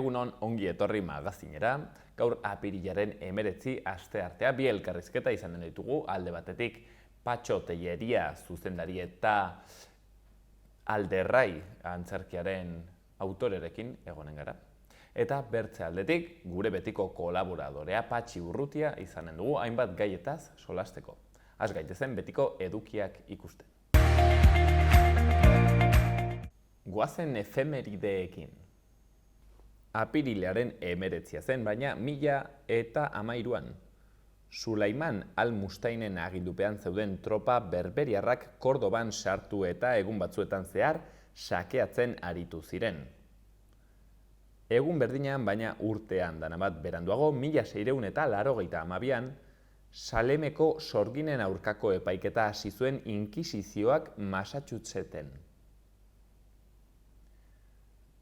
Egunon ongi etorri magazinera, gaur apirilaren 19 asteartea bi elkarrizketa izanen ditugu, alde batetik Patxo Telleria zuzendari eta Alderrai antzerkiaren autorerekin egonen gara. Eta bertze aldetik, gure betiko kolaboradorea Patxi Urrutia izanen dugu hainbat gaietaz solasteko. Az gaitezen betiko edukiak ikusten. Goazen efemerideekin. Apirilaren 19 zen, baina 1013an. Sulaiman al-Mustainen agindupean zeuden tropa berberiarrak Kordoban sartu eta egun batzuetan zehar sakeatzen aritu ziren. Egun berdinean, baina urtean danabat beranduago, 1682an, Salemeko sorginen aurkako epaiketa hasi zuen inkisizioak Massachusettseten.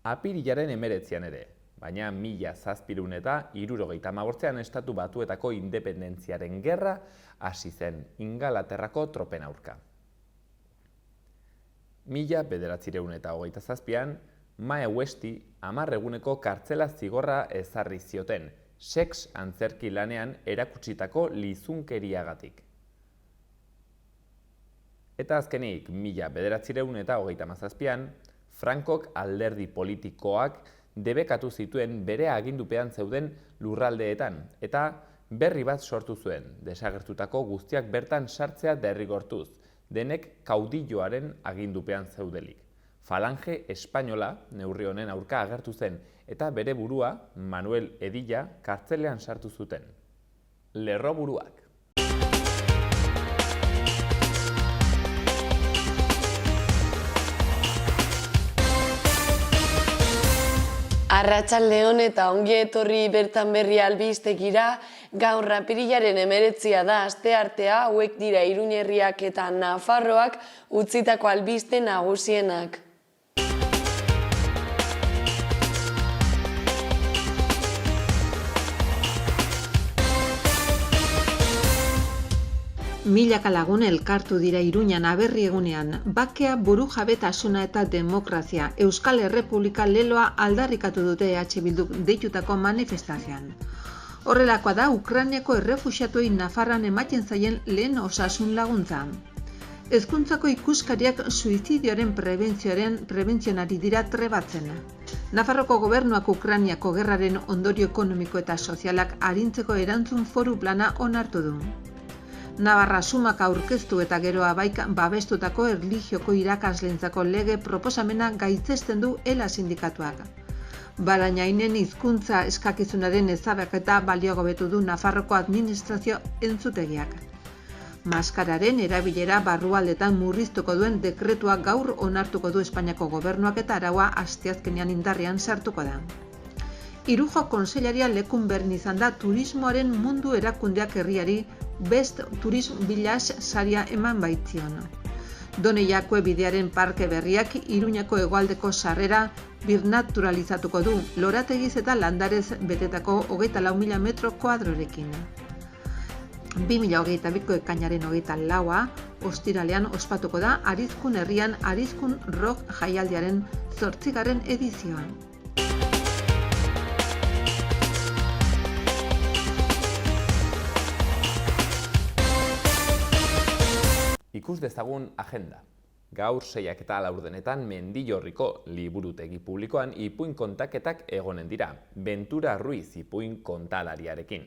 Apirilaren 19an ere, baina 1778an Estatu Batuetako independentziaren gerra hasi zen Ingalaterrako tropen aurka. 1927an, Mae Westi 10 eguneko kartzela zigorra ezarri zioten, sex antzerki lanean erakutsitako lizunkeriagatik. Eta azkenik, 1937an, Frankok alderdi politikoak debekatu zituen bere agindupean zeuden lurraldeetan, eta berri bat sortu zuen, desagertutako guztiak bertan sartzea derrigortuz, denek kaudilloaren agindupean zeudelik. Falange Espainola neurri honen aurka agertu zen, eta bere burua, Manuel Edilla, kartzelean sartu zuten. Lerroburuak. Arratsaldeon eta ongi etorri bertan berri albistegira, gaur apirilaren 19 da asteartea, hauek dira Iruña herriak eta Nafarroak utzitako albiste nagusienak. Milaka lagun elkartu dira Iruñan aberri egunean, bakea, burujabetasuna eta demokrazia, Euskal Errepublika leloa aldarrikatu dute EH Bilduk deitutako manifestazioan. Horrelakoa da Ukrainiako errefuxiatuei Nafarroan ematen zaien lehen osasun laguntza. Hezkuntzako ikuskariak suizidioaren prebentzionari dira trebatzen. Nafarroko gobernuak Ukrainiako gerraren ondorio ekonomiko eta sozialak arintzeko erantzun foru plana onartu du. Navarra sumak aurkeztu eta geroa babestutako erlijioko irakasleentzako lege proposamena gaitzesten du ELA sindikatuak. Barainainen hizkuntza eskakizunaren ezabaketa baliogabetu du Nafarroko administrazio entzutegiak. Maskararen erabilera barrualdetan murriztuko duen dekretua gaur onartuko du Espainiako gobernuak eta araua asteazkenean indarrean sartuko da. Irujo kontseilaria lekun berdin izan da turismoaren mundu erakundeak herriari Best Tourism Village saria eman baitzion. Doneiakue bidearen parke berriak Iruñako hegoaldeko sarrera birnaturalizatuko du, lorategiz eta landarez betetako 24.000 metro kuadrorekin. 2022ko ekainaren 24a, ostiralean ospatuko da Arizkun herrian Arizkun Rock jaialdiaren 8. edizioa. Ikus dezagun agenda. Gaur 6:04 Mendillorriko liburutegi publikoan ipuin kontaketak egonen dira, Ventura Ruiz ipuin kontalariarekin.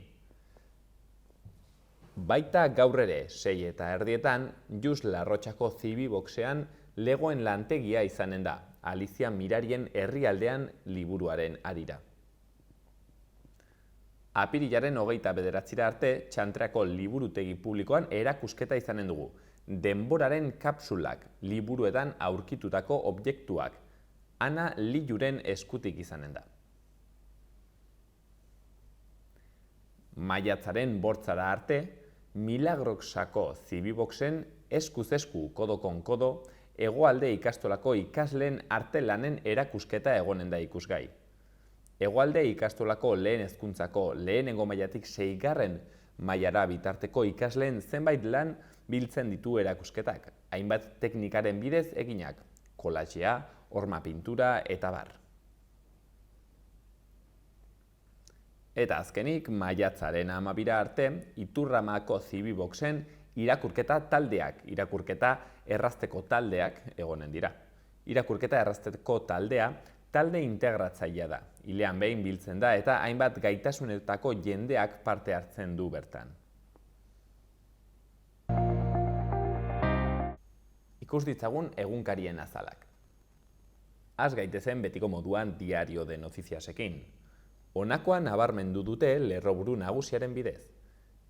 Baita gaur ere 6:30 Jus Larrotxako Zibiboxean legoen lantegia izanen da, Alicia Mirarien herrialdean liburuaren harira. Apirilaren 29 arte Txantreako liburutegi publikoan erakusketa izanen dugu. Denboraren kapsulak, liburuetan aurkitutako objektuak, Ana Liluren eskutik izanen da. Maiatzaren 8 arte, Milagrosako Zibiboxen eskuz esku kodokon kodo, hegoalde ikastolako ikasleen artelanen erakusketa egonen da ikusgai. Hegoalde ikastolako lehen hezkuntzako lehenengo mailatik 6. mailara bitarteko ikasleen zenbait lan biltzen ditu erakusketak, hainbat teknikaren bidez eginak, kolajea, horma pintura eta bar. Eta azkenik, maiatzaren 12 arte, Iturramako Zibiboxen irakurketa errazteko taldeak egonen dira. Irakurketa errazteko taldea talde integratzailea da. Hilean behin biltzen da eta hainbat gaitasunetako jendeak parte hartzen du bertan. Ikus ditzagun egunkarien azalak. Az gaitezen betiko moduan Diario de Noticiasekin. Honakoa nabarmendu dute lerroburu nagusiaren bidez.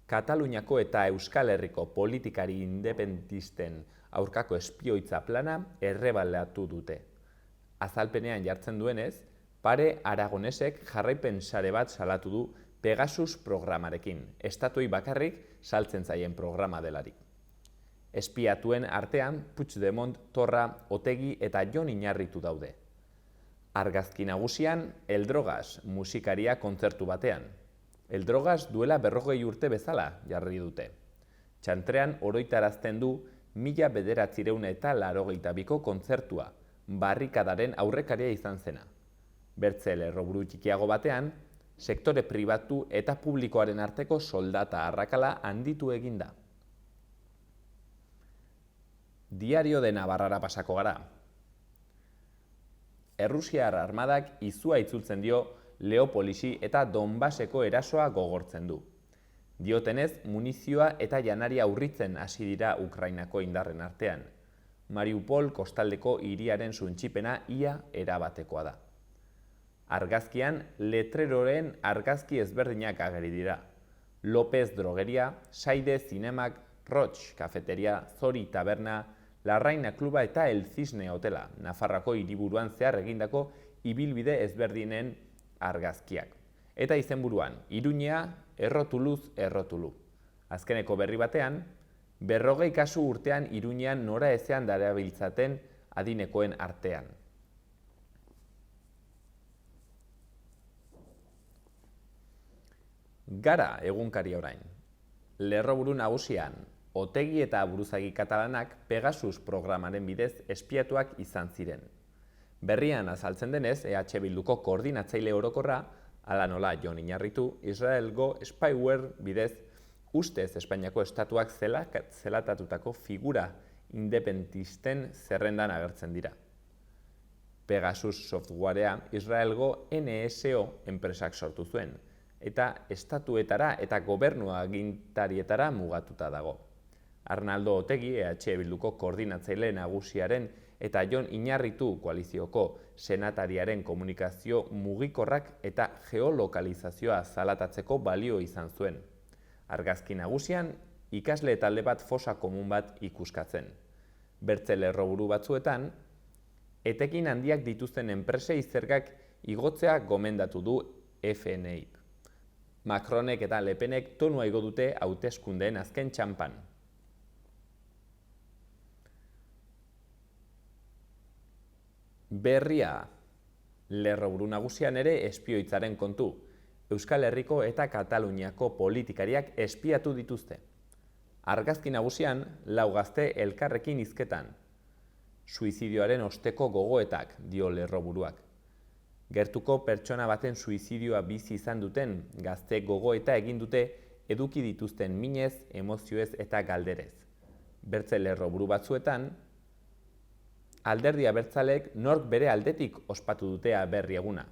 Kataluniako eta Euskal Herriko politikari independentisten aurkako espioitza plana errebalatu dute. Azalpenean jartzen duenez, Pare Aragonesek jarraipen sare bat salatu du Pegasus programarekin, estatuei bakarrik saltzen zaien programa delarik. Espiatuen artean Puigdemont, Torra, Otegi eta Jon Iñarritu daude. Argazki nagusian, Eldrogaz musikaria kontzertu batean. Eldrogaz duela 40 urte bezala jarri dute. Txantrean oroitarazten du 1982ko kontzertua, barrikadaren aurrekaria izan zena. Bertze lerroburu txikiago batean, sektore pribatu eta publikoaren arteko soldata arrakala handitu egin da. Diario de Navarrara pasako gara. Errusiar armadak izua itzultzen dio Leopolisi eta Donbaseko erasoa gogortzen du. Diotenez, munizioa eta janaria urritzen hasi dira Ukrainako indarren artean. Mariupol kostaldeko hiriaren suntsipena ia erabatekoa da. Argazkian, letreroren argazki ezberdinak ageri dira. López Drogeria, Saide Zinemak, Roch Kafeteria, Zori Taberna, Larraina Kluba eta El Cisne Hotela, Nafarroako hiriburuan zehar egindako ibilbide ezberdinen argazkiak. Eta izenburuan, Iruñea, errotuluz, errotulu. Azkeneko berri batean, 40 kasu urtean Iruñean nora ezean darabiltzaten adinekoen artean. Gara egunkari orain. Lerroburu nagusian, Otegi eta buruzagi katalanak Pegasus programaren bidez espiatuak izan ziren. Berrian azaltzen denez, EH Bilduko koordinatzaile orokorra, hala nola Jon Iñarritu, Israelgo spyware bidez ustez Espainiako estatuak zelatatutako figura independentisten zerrendan agertzen dira. Pegasus softwarea Israelgo NSO enpresak sortu zuen, eta estatuetara eta gobernu agintarietara mugatuta dago. Arnaldo Otegi, EH Bilduko koordinatzaile nagusiaren eta Jon Iñarritu koalizioko senatariaren komunikazio mugikorrak eta geolokalizazioa zalatatzeko balio izan zuen. Argazki nagusian, ikasle talde bat fosa komun bat ikuskatzen. Bertze lerroburu batzuetan, etekin handiak dituzten enpresei zergak igotzea gomendatu du FNI. Macronek eta Le Penek tonua igo dute hauteskundeen azken txanpan. Berria, lerroburu nagusian ere espioitzaren kontu. Euskal Herriko eta Kataluniako politikariak espiatu dituzte. Argazki nagusian, 4 gazte elkarrekin hizketan. Suizidioaren osteko gogoetak, dio lerroburuak. Gertuko pertsona baten suizidioa bizi izan duten gazte gogoeta egin dute eduki dituzten minez, emozioez eta galderez. Bertze lerroburu batzuetan, Alderdi abertzaleek nork bere aldetik ospatu dutea berri eguna.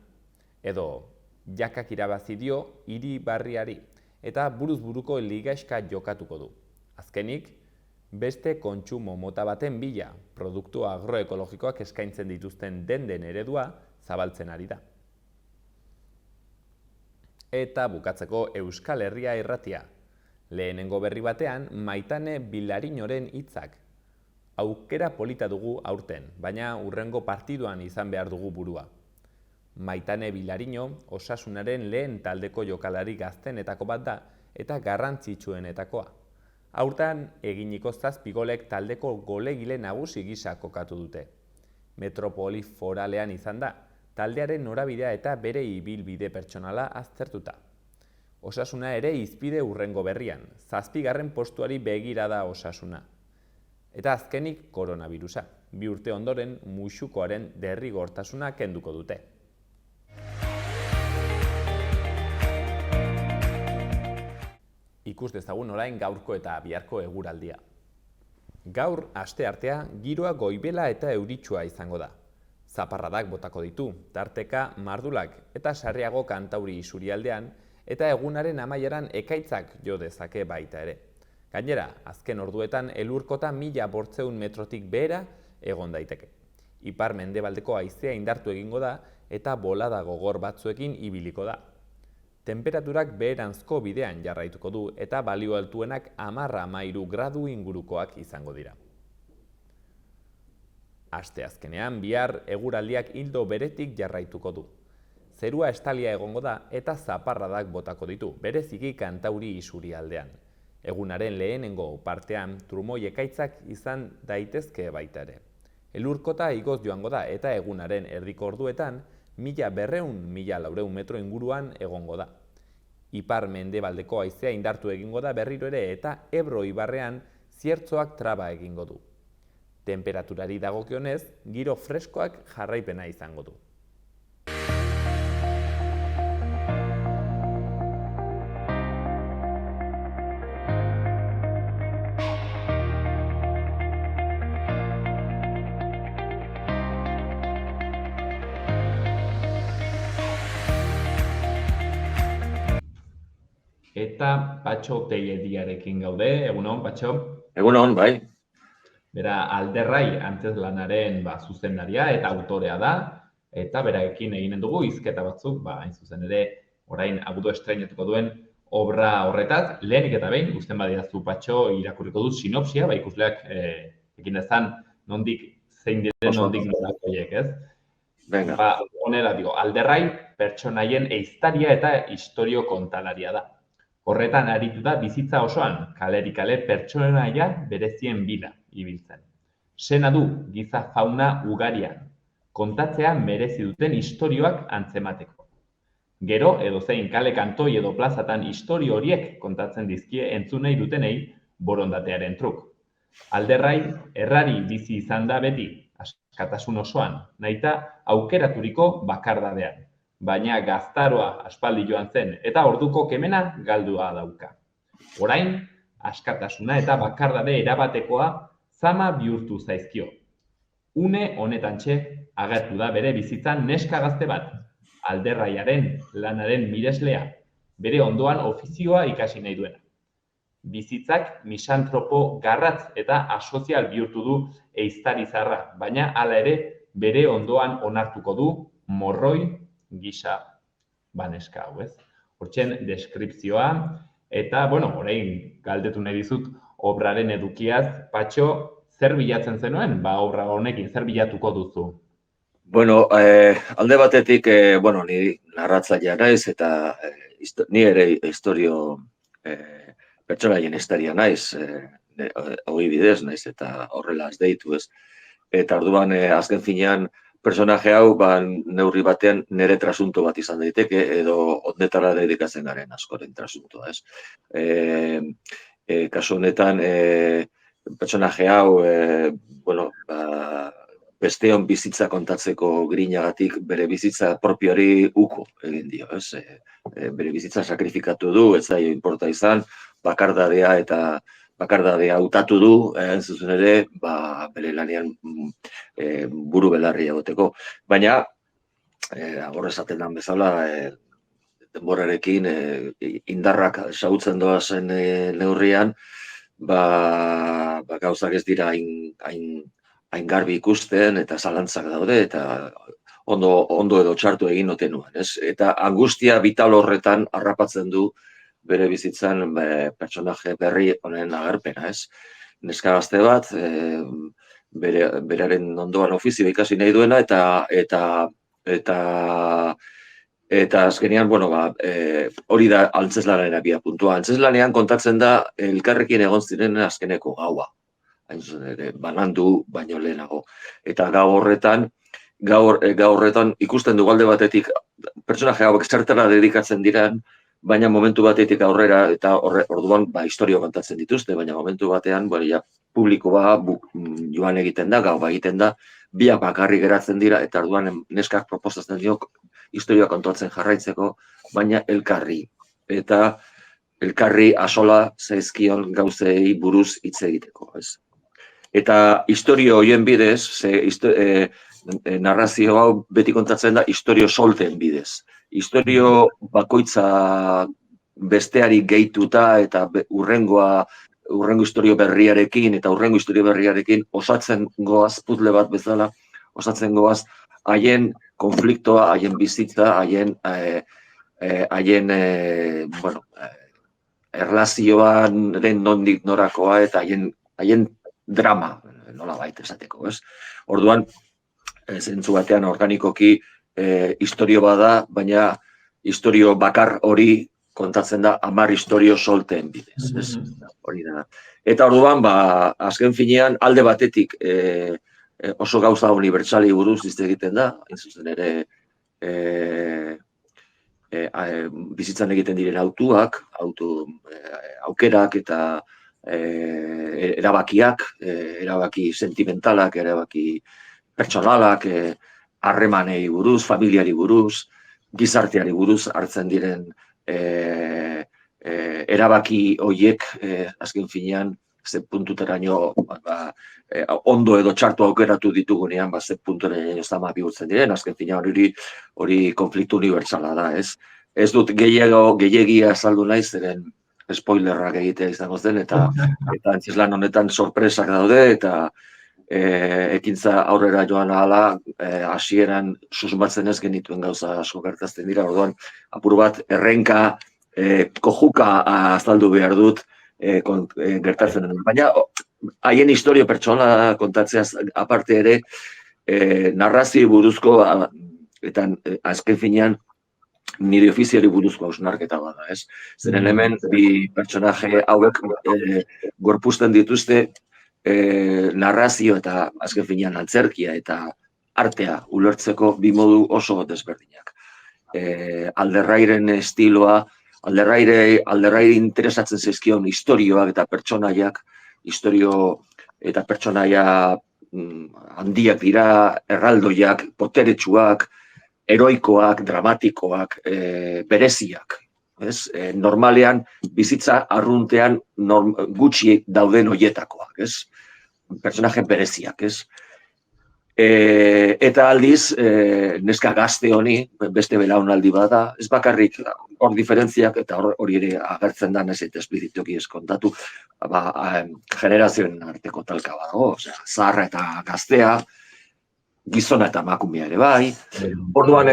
Edo, jakak irabazi dio hiri barriari eta buruz buruko ligaxka jokatuko du. Azkenik, beste kontsumo mota baten bila, produktu agroekologikoak eskaintzen dituzten denden eredua zabaltzen ari da. Eta bukatzeko Euskal Herria irratia. Lehenengo berri batean, Maitane Bilariñoren hitzak. Aukera polita dugu aurten, baina hurrengo partiduan izan behar dugu burua. Maitane Bilariño Osasunaren lehen taldeko jokalari gaztenetako bat da eta garrantzitsuenetakoa. Aurten eginiko 7 golek taldeko golegile nagusi gisa kokatu dute. Metropoli foralean izan da, taldearen norabidea eta bere ibilbide pertsonala aztertuta. Osasuna ere hizpide hurrengo berrian, 7. postuari begira da Osasuna. Eta azkenik koronavirusa. 2 urte ondoren musukoaren derrigortasuna kenduko dute. Ikus dezagun orain gaurko eta biharko eguraldia. Gaur, asteartea, giroa goibela eta euritsua izango da. Zaparradak botako ditu, tarteka mardulak eta sarriago kantauri isurialdean, eta egunaren amaieran ekaitzak jo dezake baita ere. Gainera, azken orduetan elurkota 1500 metrotik behera egon daiteke. Ipar mendebaldeko haizea indartu egingo da eta bolada gogor batzuekin ibiliko da. Temperaturak beheranzko bidean jarraituko du eta balio altuenak 10-13 gradu ingurukoak izango dira. Asteazkenean bihar eguraldiak ildo beretik jarraituko du. Zerua estalia egongo da eta zaparradak botako ditu, bereziki kantauri isurialdean. Egunaren lehenengo partean trumoi ekaitzak izan daitezke baita ere. Elurkota igoz joango da eta egunaren erdiko orduetan 1200-1400 metro inguruan egongo da. Ipar mendebaldeko haizea indartu egingo da berriro ere eta Ebro ibarrean ziertzoak traba egingo du. Temperaturari dagokionez, giro freskoak jarraipena izango du. Eta Patxo Tellediarekin gaude, egunon, Patxo? Egunon, bai. Bera, Alderrai antzezlanaren zuzendaria eta autorea da, eta berarekin eginen dugu hizketa batzuk, hain zuzen ere, orain agudo estreinatuko duen obra horretaz. Lehenik eta behin, guzten badidazu Patxo irakurriko dut sinopsia, ikusleak ekin dezan nondik zein diren nondik norakoiek, ez? Venga. Honela digo, Alderrai pertsonaien ehiztaria eta istorio kontalaria da. Horretan aritu da bizitza osoan, kalerik kale pertsonaia berezien bila ibiltzen. Sena du giza fauna ugarian, kontatzea merezi duten istorioak antzemateko. Gero, edozein kale kantoi edo plazatan istorio horiek kontatzen dizkie entzunei dutenei borondatearen truk. Alderrai, errari bizi izan da beti, askatasun osoan, nahita aukeraturiko bakardadean. Baina gaztaroa aspaldi joan zen eta orduko kemena galdua dauka. Orain, askatasuna eta bakardade erabatekoa zama bihurtu zaizkio. Une honetantxe agertu da bere bizitzan neska gazte bat, Alderraiaren lanaren mireslea, bere ondoan ofizioa ikasi nahi duena. Bizitzak misantropo garratz eta asozial bihurtu du ehiztari zarra, baina hala ere bere ondoan onartuko du morroi gisa baneska hau, ez? Hortzen deskripzioa eta, orain galdetu nahi dizut obraren edukiaz, Patxo, zer bilatzen zenuen, obra honekin, zer bilatuko duzu? Alde batetik, ni narratzailea naiz eta ni ere istorio pertsonaien ehiztaria naiz, hori bidez naiz eta horrela ez deitu, ez? Eta orduan, azken finean, personaje hau, neurri batean nire trasunto bat izan daiteke, edo ondetara dedikatzen garen askoren trasuntoa, ez? Kasu honetan, personaje hau, besteon bizitza kontatzeko grinagatik bere bizitza propioari uko egin dio, ez? Bere bizitza sakrifikatu du, ez zaio inporta izan, bakardadea hautatu du, hain zuzen ere, bere lanean buru belarri egoteko. Baina, hor esaten den bezala, denborarekin indarrak xahutzen doazen neurrian, gauzak ez dira hain garbi ikusten eta zalantzak daude eta ondo edo txartu egin ote nuen, ez? Eta angustia vital horretan harrapatzen du bere bizitzan pertsonaje berri honen agerpena, ez? Neska gazte bat, beraren ondoan ofizio ikasi nahi duena eta azkenean, hori da antzezlanaren abiapuntua. Antzeslanean kontatzen da elkarrekin egon ziren azkeneko gaua. Hain zuzen ere, banandu baino lehenago. Eta gaur horretan ikusten du alde batetik pertsonaje hauek zertara dedikatzen diran, baina momentu batetik aurrera, eta orduan historio kontatzen dituzte, baina momentu batean, publikoa joan egiten da, gau egiten da, biak bakarrik geratzen dira, eta orduan neskak proposatzen diok historioa kontatzen jarraitzeko, baina elkarri. Eta elkarri asola zaizkion gauzei buruz hitz egiteko, ez? Eta istorio horien bidez, narrazio hau beti kontatzen da istorio solten bidez. Istorio bakoitza besteari gehituta eta hurrengo istorio berriarekin osatzen goaz, puzzle bat bezala, osatzen goaz, haien konfliktoa, haien bizitza, haien erlazioaren nondik norakoa eta haien drama, nolabait esateko, ez? Orduan, zentzu batean organikoki istorio bada, baina istorio bakar hori kontatzen da 10 istorio solteen bidez, ez? Hori da. Eta orduan, azken finean, alde batetik oso gauza unibertsali buruz hitz egiten da, hain zuzen ere bizitzan egiten diren aukerak eta erabakiak, erabaki sentimentalak, erabaki pertsonalak, harremanei buruz, familiari buruz, gizarteari buruz hartzen diren erabaki horiek azken finean ze puntuteraino ondo edo txartu aukeratu ditugunean ze puntuteraino zama bihurtzen diren, azken finean hori konfliktu unibertsala da, ez? Ez dut gehiagia azaldu nahi, zeren spoilerrak egitea izango zen, eta antzeslan honetan sorpresak daude, eta ekintza aurrera joan ahala, hasieran susmatzen ez genituen gauza asko gertazten dira, orduan apur bat errenka, kojuka azaldu behar dut gertatzen den. Baina haien historio pertsona kontatzeaz aparte ere, narrazio buruzko, eta azken finean, nire ofiziari buruzko hausnarketa bada, ez? Zeren hemen, bi pertsonaje hauek gorpuzten dituzte narrazio eta azken finean antzerkia eta artea ulertzeko bi modu oso desberdinak. Alderrairen estiloa, alderrairi interesatzen zaizkion istorioak eta pertsonaiak, istorio eta pertsonaia handiak dira, erraldoiak, poteretsuak, heroikoak, dramatikoak, bereziak. Normalean, bizitza arruntean gutxi dauden hoietakoak, pertsonaje bereziak. Eta aldiz, neska gazte honi, beste belaunaldi bada, ez bakarrik hor diferentziak, eta hori ere agertzen da, ez eta espirituki ez kontatu, generazioen arteko talka badago, zaharra eta gaztea, gizona eta emakumea ere bai. Orduan,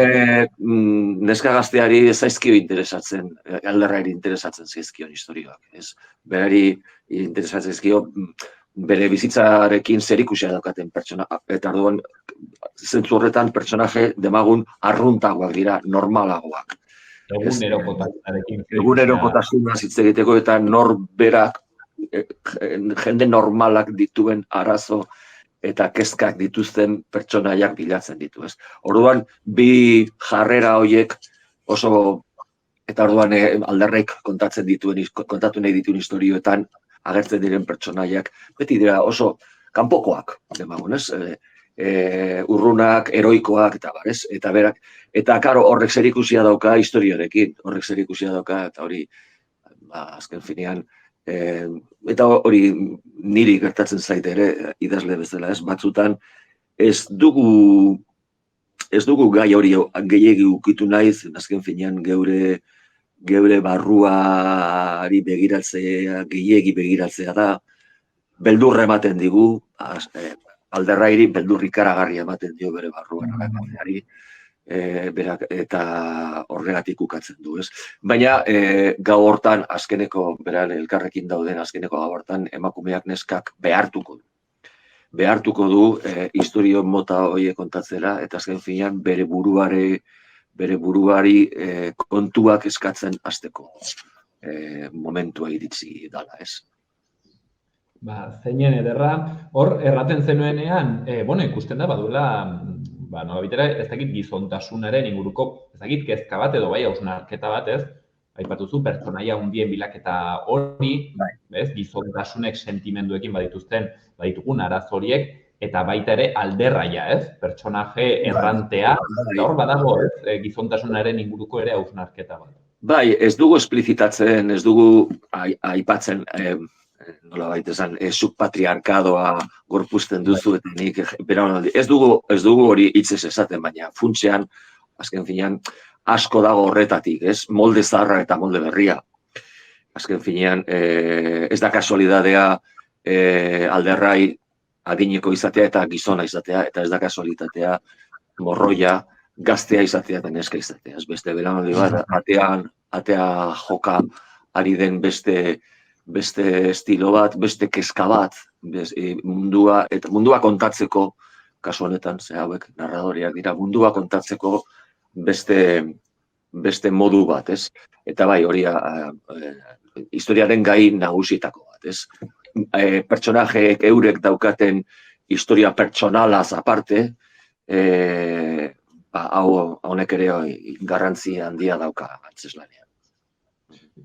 neska gazteari zaizkio interesatzen, alderrairi interesatzen zaizkion historioak. Berari interesatzen zaizkio, bere bizitzarekin zerikusia daukaten pertsona, eta orduan, zentzu horretan pertsonaje demagun arruntagoak dira, normalagoak. Egunerokotasunaz hitz egiteko eta norberak, jende normalak dituen arazo eta kezkak dituzten pertsonaiak bilatzen ditu, ez? Orduan, bi jarrera horiek oso, eta orduan alderrek kontatu nahi dituen historioetan agertzen diren pertsonaiak, beti dira oso kanpokoak, demagun, ez? Urrunak, heroikoak, eta bar, ez? Eta berak, eta karo, horrek zerikusia dauka historioarekin, eta hori, azken finean, eta hori niri gertatzen zaite ere, idazle bezala, ez? Batzutan, ez dugu gai hori gehiegi ukitu nahi, azken finean geure barruari gehiegi begiratzea da, beldurra ematen digu, alderrairi beldur ikaragarria ematen dio bere barruan emateari, eta horregatik ukatzen du, ez? Baina gau hortan, azkeneko, beran elkarrekin dauden azkeneko gau hortan, emakumeak neskak behartuko du historio mota horiek kontatzera, eta azken finean bere buruari kontuak eskatzen hasteko momentua iritsi dala, ez? Zeinen ederra, hor erraten zenuenean, ikusten da, baduela, nolabitera, ez dakit gizontasunaren inguruko, ez dakit kezka bat edo bai hausnarketa bat, ez? Aipatuzu pertsonaia hundien bilaketa hori, gizontasunek sentimenduekin baditugun arazo horiek, eta baita ere alderraia, ez? Pertsonaje errantea, eta hor badago, ez? Gizontasunaren inguruko ere hausnarketa bat. Bai, ez dugu esplizitatzen, ez dugu aipatzen, nolabait esan, subpatriarkadoa gorpuzten duzu eta nik, ez dugu hori hitzez esaten, baina funtsean, azken finean, asko dago horretatik, ez? Molde zaharra eta molde berria. Azken finean, ez da kasualidadea alderrai adineko izatea eta gizona izatea, eta ez da kasualitatea morroia gaztea izatea eta neska izatea. Ez beste belaunaldi bat, atea joka ari den beste estilo bat, beste kezka bat, mundua kontatzeko, kasu honetan, ze hauek narradoreak dira, mundua kontatzeko beste modu bat, ez? Eta bai, hori historiaren gai nagusietako bat, ez? Pertsonajeek eurek daukaten historia pertsonalaz aparte, honek ere garrantzi handia dauka antzeslanean.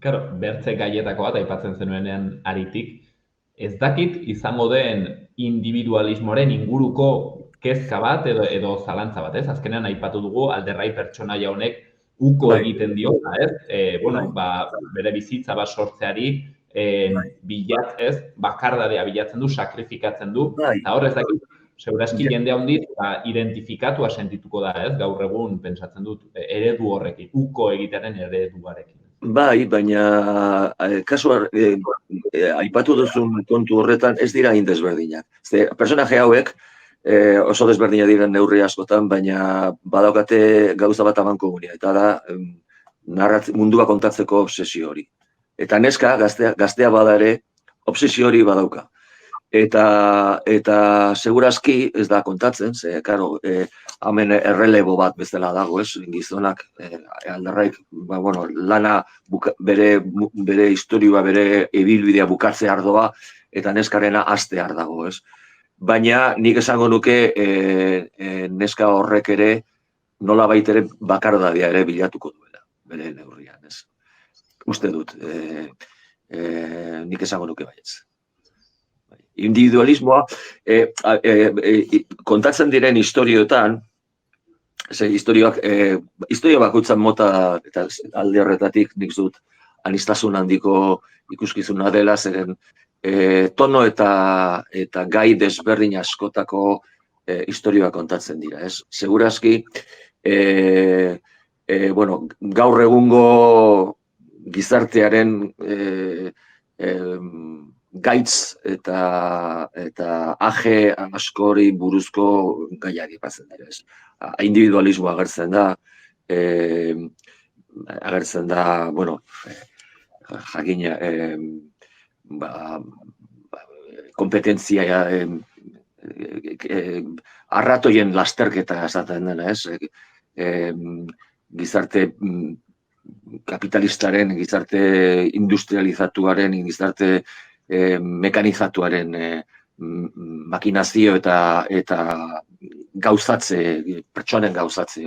Claro, bertze gaietako bat aipatzen zenuenean aritik, ez dakit izango den individualismoaren inguruko kezka bat edo zalantza bat, ez? Azkenean aipatu dugu alderrai pertsonaia honek uko egiten diola, ez? Bere bizitza bat sortzeari bakardadea bilatzen du, sakrifikatzen du, eta hor ez dakit, segurazki jende handiz identifikatua sentituko da, ez? Gaur egun pentsatzen dut eredu horrekin, uko egitearen ereduarekin. Bai, baina aipatu duzun kontu horretan ez dira indesberdinak. Personaje hauek oso desberdinak diren neurri askotan, baina badaukate gauza bat amankomunia, eta da mundua kontatzeko obsesio hori. Eta neska, gaztea bada ere, obsesio hori badauka. Eta segurazki ez da kontatzen, ze, karo, hemen errelebo bat bezala dago, ez? Gizonak, alderraik, lana bere historioa, bere ibilbidea bukatze ardoa, eta neskarena hastear dago, ez? Baina nik esango nuke neska horrek ere nolabait ere bakardadea ere bilatuko duela, bere neurrian, ez? Uste dut, nik esango nuke baietz. Individualismoa, kontatzen diren historioetan, historia bakoitzan mota eta alde horretatik nik dut aniztasun handiko ikuskizuna dela, zeren tono eta gai desberdin askotako historioa kontatzen dira, ez? Segurazki, gaur egungo gizartearen gaitz eta aje askori buruzko gaiak ipatzen dira, ez? Individualismoa agertzen da, jakina, kompetentzia arratoien lasterketa esaten dena, ez? Gizarte kapitalistaren, gizarte industrializatuaren, gizarte mekanizatuaren makinazio eta gauzatze, pertsonen gauzatze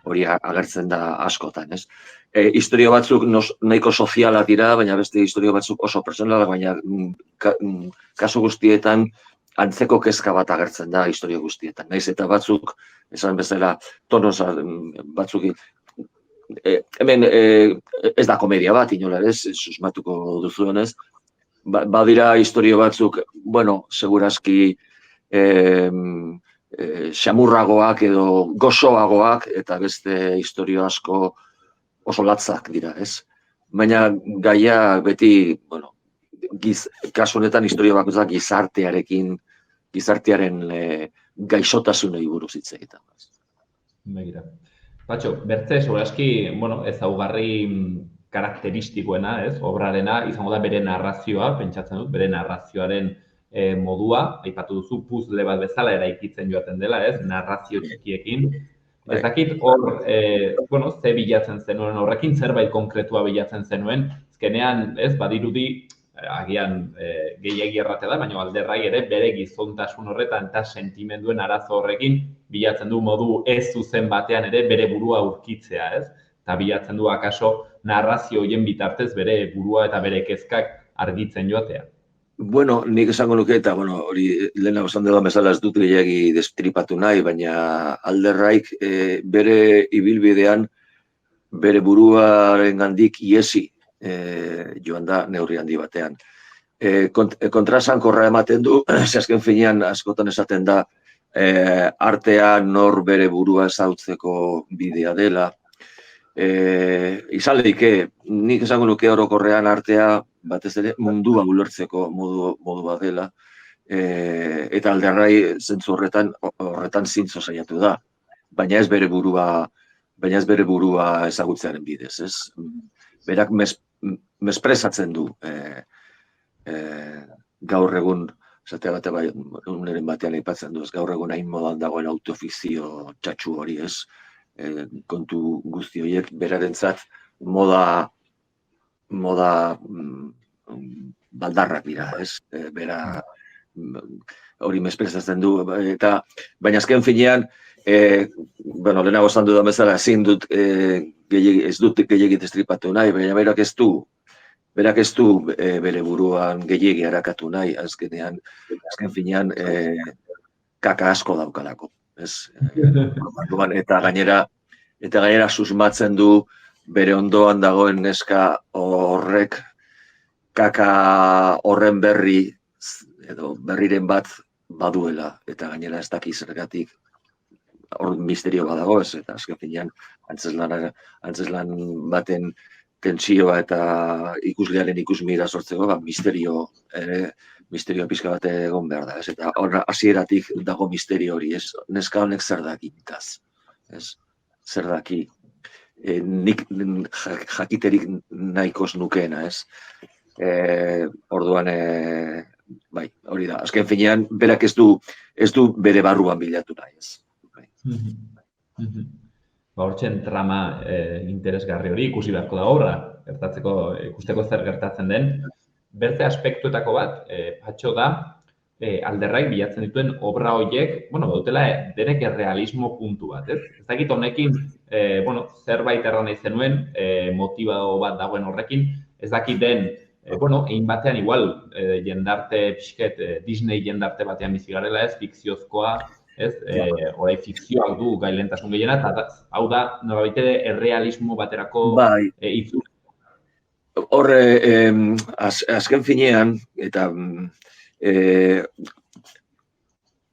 hori agertzen da askotan, ez? Historio batzuk nahiko sozialak dira, baina beste historio batzuk oso personalak, baina kasu guztietan antzeko kezka bat agertzen da historio guztietan. Naiz eta batzuk, esan bezala, tonos batzuk, hemen ez da komedia bat, inola ez, susmatuko duzuenez, badira historio batzuk, segurazki xamurragoak edo gozoagoak, eta beste historio asko oso latzak dira, ez? Baina gaia beti, kasu honetan historio bakoitzak gizartearen gaixotasunei buruz hitz egiten. Begira. Patxo, bertze, segurazki, ezaugarri karakteristikoena, ez, obrarena, izango da bere narrazioa, pentsatzen dut, bere narrazioaren modua, aipatu duzu puzzle bat bezala eraikitzen joaten dela, ez, narrazio txikiekin. Ez dakit hor, ze bilatzen zenuen horrekin, zerbait konkretua bilatzen zenuen, azkenean, ez, badirudi, agian gehiegi erratea da, baina alderrai ere bere gizontasun horretan eta sentimenduen arazo horrekin bilatzen du modu ez zuzen batean ere bere burua aurkitzea, ez? Eta bilatzen du akaso narrazio horien bitartez bere burua eta bere kezkak argitzen joatea. Nik esango nuke eta hori lehenago esan dela bezala ez dut gehiagi destripatu nahi, baina alderraik bere ibilbidean bere buruaren gandik iesi joan da neurri handi batean. Kontrasankorra ematen du, azken finean askotan esaten da, artea nor bere burua ezautzeko bidea dela. Izan leike, nik esango nuke orokorrean artea batez ere mundua ulertzeko modu bat dela, eta alderrai zentzu horretan zintzo saiatu da. Baina ez bere burua ezagutzearen bidez, ez? Berak mespresatzen du gaur egun, esatea uneren batean aipatzen du, ez gaur egun hain modan dagoen autofizio txatxu hori, ez? Kontu guzti horiek berarentzat moda baldarrak dira, ez? Bera hori mespresatzen du, baina azken finean, lehenago esan dudan bezala, ez dut gehiagit estripatu nahi, baina berak ez du bere buruan gehiagi harakatu nahi, azken finean kaka asko daukalako. Eta gainera susmatzen du bere ondoan dagoen neska horrek kaka horren berri edo berriren bat baduela, eta gainera ez daki zergatik hor misterio badago, ez, eta azken finean antzeslan baten tentsioa eta ikuslearen ikusmira sortzeko, misterio pixka bat egon behar da, ez, eta hasieratik dago misterio hori, ez, neska honek zer dakitaz, ez, zer daki, nik jakiterik nahikoz nukeena, ez, orduan, bai, hori da, azken finean, berak ez du bere barruan bilatu nahi, ez. Hortzen trama interesgarri hori ikusi beharko da obra, ikusteko zer gertatzen den. Beste aspektuetako bat, patxo da, alderraik bilatzen dituen obra horiek, dutela denek errealismo puntu bat, ez? Ez dakit honekin, zerbait erran nahi zenuen, motibado bat dagoen horrekin, ez dakit den, egin batean igual, jendarte pixket, Disney jendarte batean bizi garela, ez, fikziozkoa, ez, orai fikzioak du gailentasun gehiena, eta hau da, nolabait errealismo baterako itzul. Horre, azken finean, eta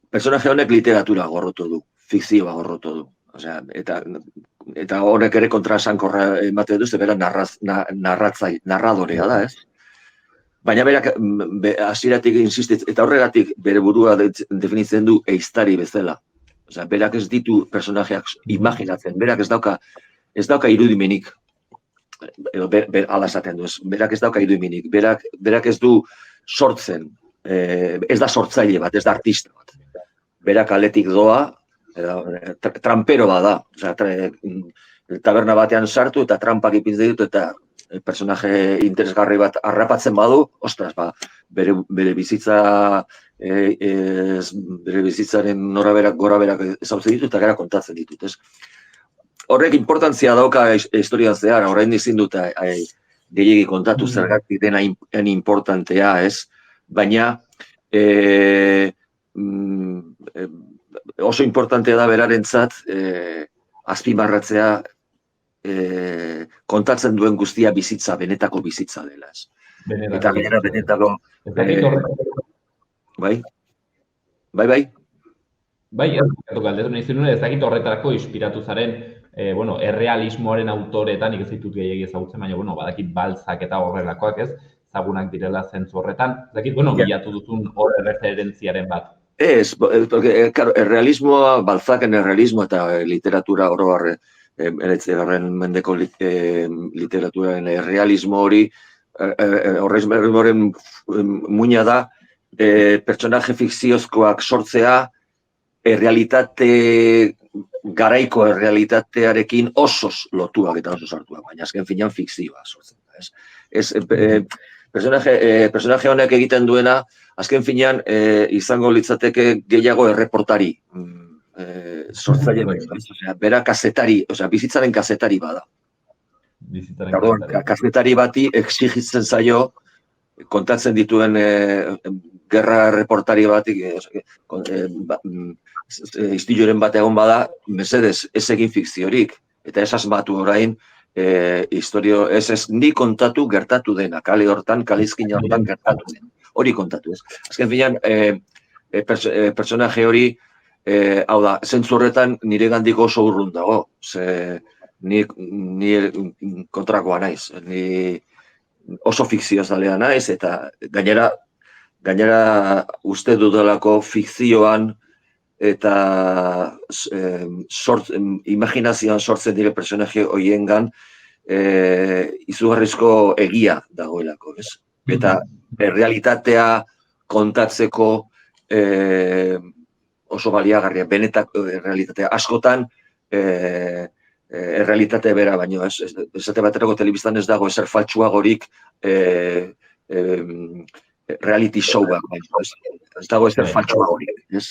personaje honek literatura gorrotu du, fikzioa gorrotu du. Eta horrek ere kontrasankorra ematen du, bera narradorea da, ez? Baina berak hasieratik insistitzen, eta horregatik bere burua definitzen du ehiztari bezala. Berak ez ditu personajeak imaginatzen, berak ez dauka irudimenik. Hala esaten du, berak ez dauka irudimenik, berak ez du sortzen, ez da sortzaile bat, ez da artista bat. Berak aletik doa, trampero bada, taberna batean sartu eta trampak ipintzen ditu eta personaje interesgarri bat harrapatzen badu, ostras, bere bizitzaren noraberak, goraberak ezautzen ditu eta gara kontatzen ditut, ez? Horrek importantzia dauka historian zehar, orain ezin dut gehiegi kontatu zergatik dena importantea, ez? Baina oso importantea da berarentzat azpimarratzea kontatzen duen guztia bizitza, benetako bizitza dela, ez. Eta gainera benetako... Bai? Bai, galdetu nahi zenuen, ez dakit horretarako inspiratu zaren, errealismoaren autoretan, nik ez ditut gehiagi ezagutzen, baina, badakit balzak eta horrelakoak, ez, zagunak direla zentzu horretan, ez dakit, bilatu duzun horre referentziaren bat. Ez, errealismoa, balzaken errealismo eta literatura oro barre, Hemeretzigarren mendeko literaturaren errealismo hori, horren muina da, pertsonaje fikziozkoak sortzea, garaiko errealitatearekin oso lotuak eta oso sartuak, baina azken finean fikzioa sortzen da. Personaje honek egiten duena, azken finean izango litzateke gehiago erreportari, sortzaile bera kazetari, bizitzaren kazetari bada. Kazetari bati exigitzen zaio, kontatzen dituen gerra reportari batik, istiluren bat egon bada, mesedez, ez egin fikziorik, eta ez asmatu orain historio, ez ni kontatu gertatu dena, kale hortan, kaleizkina hortan gertatu dena. Hori kontatu, ez. Azken finean, personaje hori, hau da, zentzu horretan nire gandik oso urrun dago, ze ni kontrakoa naiz, ni oso fikziozalea naiz, eta gainera uste dudalako fikzioan eta imaginazioan sortzen dire personaje horiengan izugarrizko egia dagoelako, ez? Eta realitatea kontatzeko oso baliagarria, benetako realitatea. Askotan, errealitate bera baino, ez? Esate baterako telebistan ez dago ezer faltsuagorik reality show bat, baino, ez dago ezer faltsuagorik, ez?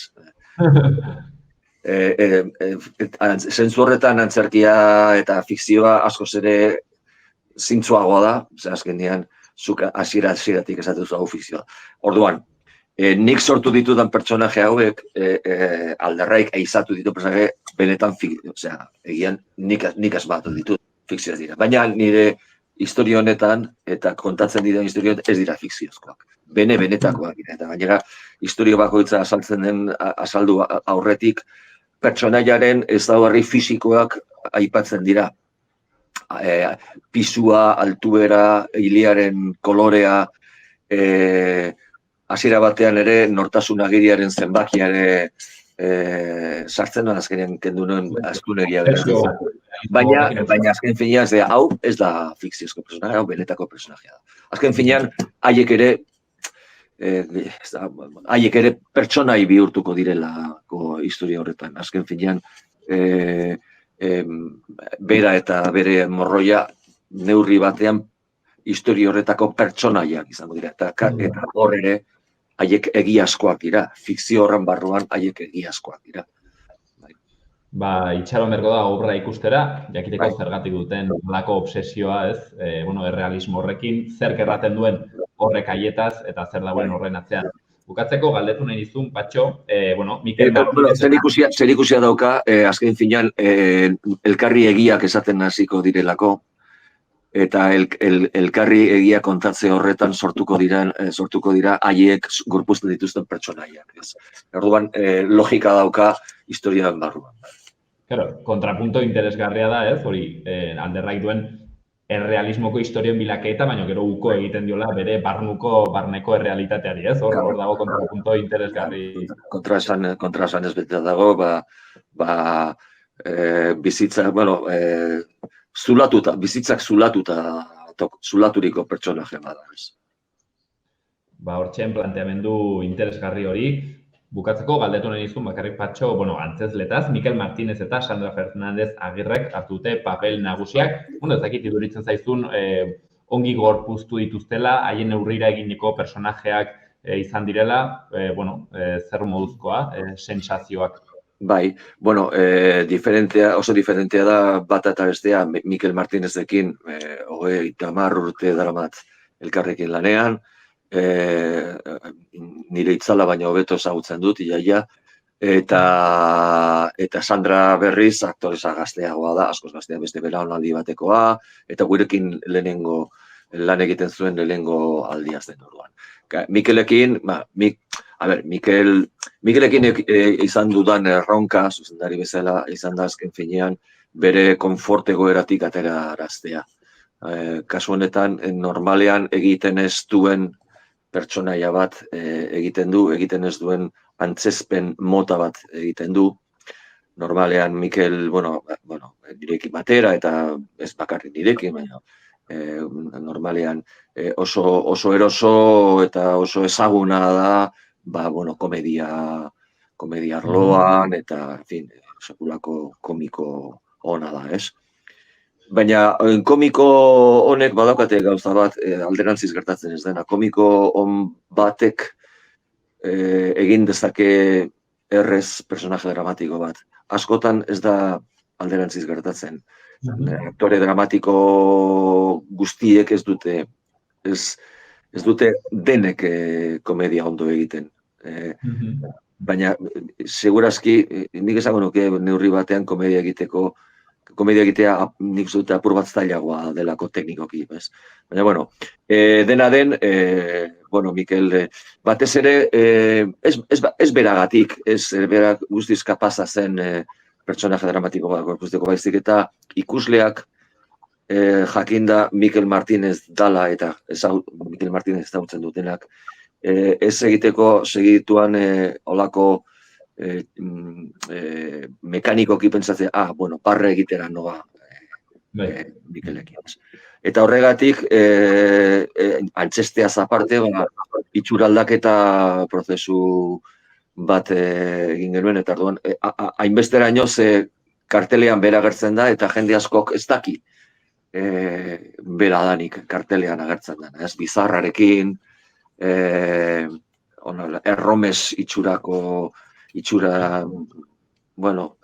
Zentzu horretan antzerkia eta fikzioa askoz ere zintzoagoa da, azkenean, zuk hasieratik esatu zu hau fikzioa. Orduan, nik sortu ditudan pertsonaje hauek, Alderraik eizatu ditu personaje benetan egian nik asmatu ditut fikzioa dira. Baina nire historia honetan eta kontatzen diren historia ez dira fikziozkoak. Benetakoak dira. Eta gainera, historia bakoitza azaldu aurretik, pertsonaiaren ezaugarri fisikoak aipatzen dira. Pisua, altuera, iliaren kolorea, hasiera batean ere nortasun agiriaren zenbakia ere sartzen da azkenean kendu nuen azkunegia geratu. Baina azken finean hau ez da fikziozko personaje, hau benetako personajea da. Azken finean haiek ere pertsonai bihurtuko direlako historia horretan. Azken finean bera eta bere morroia neurri batean historia horretako pertsonaiak izango dira. Eta hor ere haiek egiazkoak dira. Fikzio horren barruan haiek egiazkoak dira. Itxaron berko da obra ikustera, jakiteko zergatik duten lako obsesioa, ez? Errealismo horrekin, zer erraten duen horrek haietaz eta zer dagoen horren atzean. Bukatzeko galdetu nahi dizun, Patxo, Mikel Martínez... Zer ikusia dauka, azken finean, elkarri egiak esaten hasiko direlako, eta elkarri egia kontatze horretan sortuko dira haiek gorpuzten dituzten pertsonaiak. Orduan, logika dauka historian barruan. Kontrapunto interesgarria da, ez? Hori, Alderraik duen errealismoko historien bilaketa, baina gero uko egiten diola bere barneko errealitateari, ez? Hor dago kontrapunto interesgarri. Kontraesan ez bete dago, bizitza, bizitzak zulaturiko pertsonaje bada, ez? Hortxen planteamendu interesgarri hori, bukatzeko galdetu nahi dizun bakarrik Patxo, antzezletaz, Mikel Martínez eta Sandra Fernández Agirrek hartute papel nagusiak. Ez dakit iduritzen zaizun ongi gorpuztu dituztela, haien neurrira eginiko personajeak izan direla, zer moduzkoa, sensazioak. Bai, oso diferentea da bata eta bestea Mikel Martínezekin 30 urte daramat elkarrekin lanean, nire itzala baina hobeto ezagutzen dut, iaia, eta Sandra berriz aktoresa gazteagoa da, askoz gaztea beste belaunaldi batekoa, eta gurekin lehenengo lan egiten zuen lehenengo aldiaz den orduan. Mikelekin, Mikelekin izan dudan erronka, zuzendari bezala, izan da azken finean, bere konfort egoeratik ateraraztea. Kasu honetan, normalean egiten ez duen pertsonaia bat egiten ez duen antzezpen mota bat egiten du. Normalean, Mikel, nirekin batera, eta ez bakarrik nirekin, baina normalean oso eroso eta oso ezaguna da, komedia arloan, eta, sekulako komiko ona da, ez? Baina, komiko honek badaukate gauza bat, alderantziz gertatzen ez dena. Komiko on batek egin dezake errez personaje dramatiko bat. Askotan ez da alderantziz gertatzen. Aktore dramatiko guztiek ez dute denek komedia ondo egiten. Baina, segurazki, nik esango nuke neurri batean komedia egiteko komedia egitea nik zute apur bat zailagoa delako teknikoki, ez? Baina, bueno, dena den, bueno, Mikel, batez ere, ez beragatik, ez berak guztiz kapaza zen pertsonaje dramatikoa gorpuzteko baizik, eta ikusleak jakinda Mikel Martinez dala, eta Mikel Martinez ezagutzen dutenak, ez egiteko segituan olako mekanikoki pentsatzea, bueno, barre egitera noa Mikelekin. Eta horregatik, antzesteaz aparte, itxura aldaketa prozesu bat egin genuen, eta orduan, hainbesteraino ze kartelean bera agertzen da, eta jende askok ez daki bera danik kartelean agertzen da. Ez bizarrarekin, erromes itxura, bueno,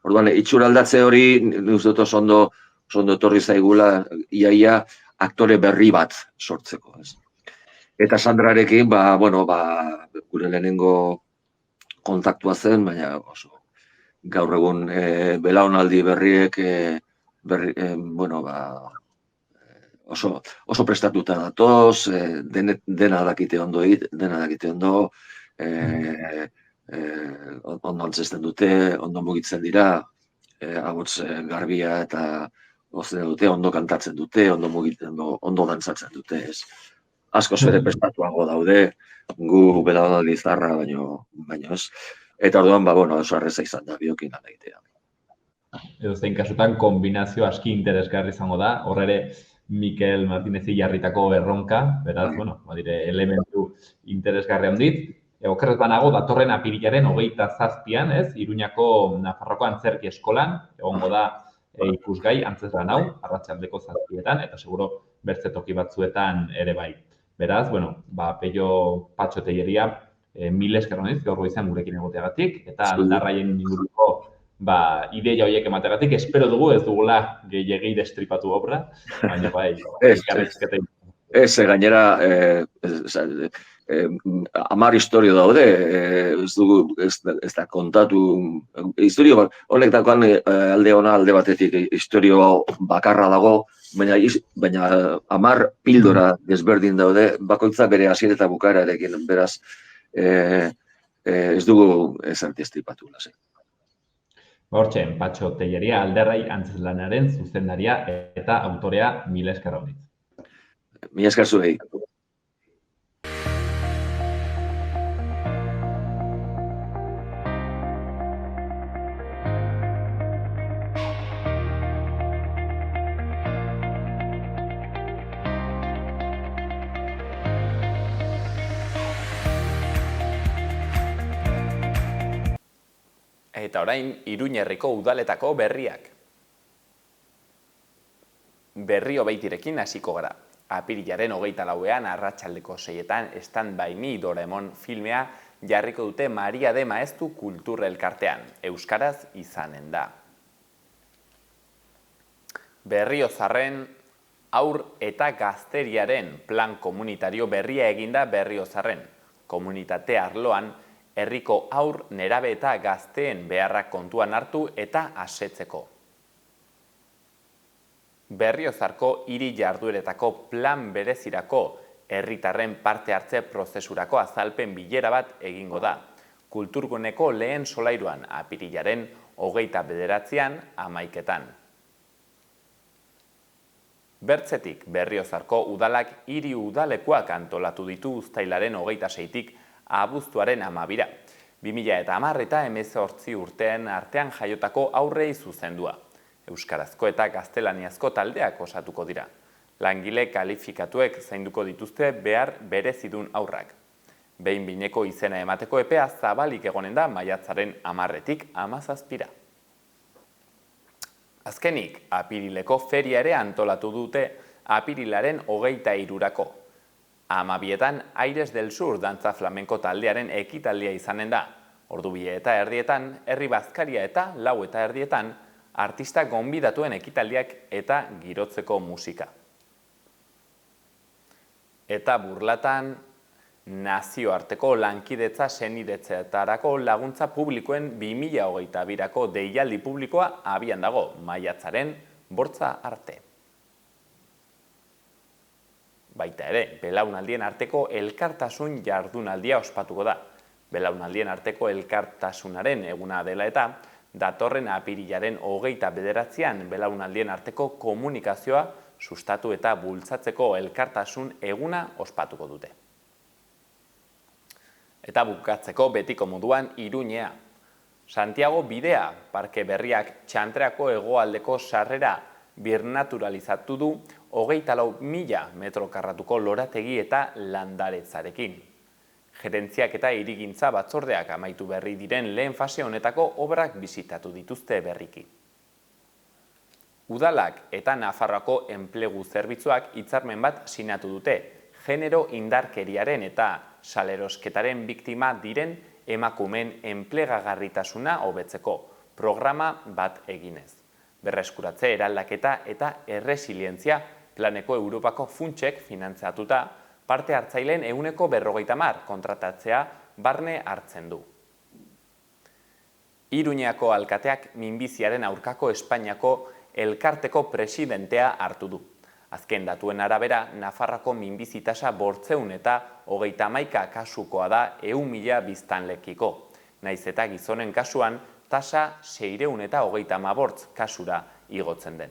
orduan, itxura aldatze hori, uste dut ondo etorri zaigula, iaia aktore berri bat sortzeko. Eta Sandrarekin, bueno, gure lehenengo kontaktua zen, baina gaur egun belaunaldi berriek, bueno, oso prestatuta datoz, dena dakite ondo, ondo antzesten dute, ondo mugitzen dira, agotz garbia eta gozten dute, ondo kantatzen dute, ondo dantzatzen dute, ez. Asko zere prestatuago daude, gu belaunaldi zarra, baino ez. Eta orduan, bueno, oso arreza izan da, biokin lan egitea. Edo zein kasutan, kombinazio aski interesgarri izango da, horre ere Mikel Martinezi jarritako erronka, beraz, bueno, badire elementu interesgarri handit. Okerrez banago, datorren apirilaren 27an, ez, Iruñako Nafarroko Antzerki Eskolan, egongo da ikusgai antzezlan hau, arratsaldeko 7etan, eta seguro bertze toki batzuetan ere bai. Beraz, bueno, Pello Patxo Telleria, mil esker honiz, gaur goizean gurekin egoteagatik, eta aldarraien inguruko ideia horiek emateagatik, espero dugu ez dugula gehiegi destripatu obra, baina bai, elkarrizketa. Ez, gainera, 10 historio daude, ez dugu, ez da kontatu, historio honek dagoan alde ona alde batetik, historio bakarra dago, baina 10 pildora desberdin daude, bakoitza bere hasiera eta bukaerarekin, beraz, ez dugu ez destripatu lasen. Hortxe, Patxo Telleria Alderrai antzezlanaren zuzendaria eta autorea mila esker honiz. Mila esker zuei. Eta orain, Iruñerriko udaletako berriak. Berrio Beitirekin hasiko gara. Apirilaren 24ean arratsaldeko 6etan Stand By Me Doraemon filmea jarriko dute Maria de Maeztu Kultur Elkartean, euskaraz izanen da. Berriozarren haur eta gazteriaren plan komunitario berria eginda Berriozarren. Komunitate arloan, herriko haur, nerabe eta gazteen beharrak kontuan hartu eta asetzeko. Berriozarko hiri jardueretako plan berezirako herritarren parte hartze prozesurako azalpen bilera bat egingo da. Kulturguneko lehen solairuan apirilaren 29an 11etan. Bertzetik Berriozarko udalak hiri udalekuak antolatu ditu uztailaren 26tik abuztuaren 12ra. 2010 eta 2018 urteen artean jaiotako aurrei zuzendua. Euskarazko eta gaztelaniazko taldeak osatuko dira. Langile kalifikatuek zainduko dituzte behar berezidun aurrak. Behin-bineko izena emateko epea zabalik egonen da maiatzaren 10etik 17ra. Azkenik, apirileko feria ere antolatu dute apirilaren 23rako. 12etan Aires del Sur dantza flamenko taldearen ekitaldia izanen da. Ordu 2:30 herri bazkaria eta 4:30 artista gonbidatuen ekitaldiak eta girotzeko musika. Eta burlatan, nazioarteko lankidetza senidetzetarako laguntza publikoen 2022ko deialdi publikoa abian dago, maiatzaren 8 arte. Baita ere, belaunaldien arteko elkartasun jardunaldia ospatuko da. Belaunaldien arteko elkartasunaren eguna dela eta, datorren apirilaren 29an belaunaldien arteko komunikazioa sustatu eta bultzatzeko elkartasun eguna ospatuko dute. Eta bukatzeko betiko moduan Iruñea. Santiago Bidea, parke berriak Txantreako hegoaldeko sarrera birnaturalizatu du 24.000 metro karratuko lorategi eta landaretzarekin. Gerentziak eta hirigintza batzordeak amaitu berri diren lehen fase honetako obrak bisitatu dituzte berriki. Udalak eta Nafarroako enplegu zerbitzuak hitzarmen bat sinatu dute, genero indarkeriaren eta salerosketaren biktima diren emakumeen enplegagarritasuna hobetzeko programa bat eginez. Berreskuratze eraldaketa eta erresilientzia planeko Europako funtsek finantzatuta parte hartzaileen 50% kontratatzea barne hartzen du. Iruñeako alkateak minbiziaren aurkako Espainiako elkarteko presidentea hartu du. Azken datuen arabera, Nafarroako minbizi tasa 800 eta 31 kasukoa da 100.000 biztanlekiko. Naiz eta gizonen kasuan, tasa 638 kasura igotzen den.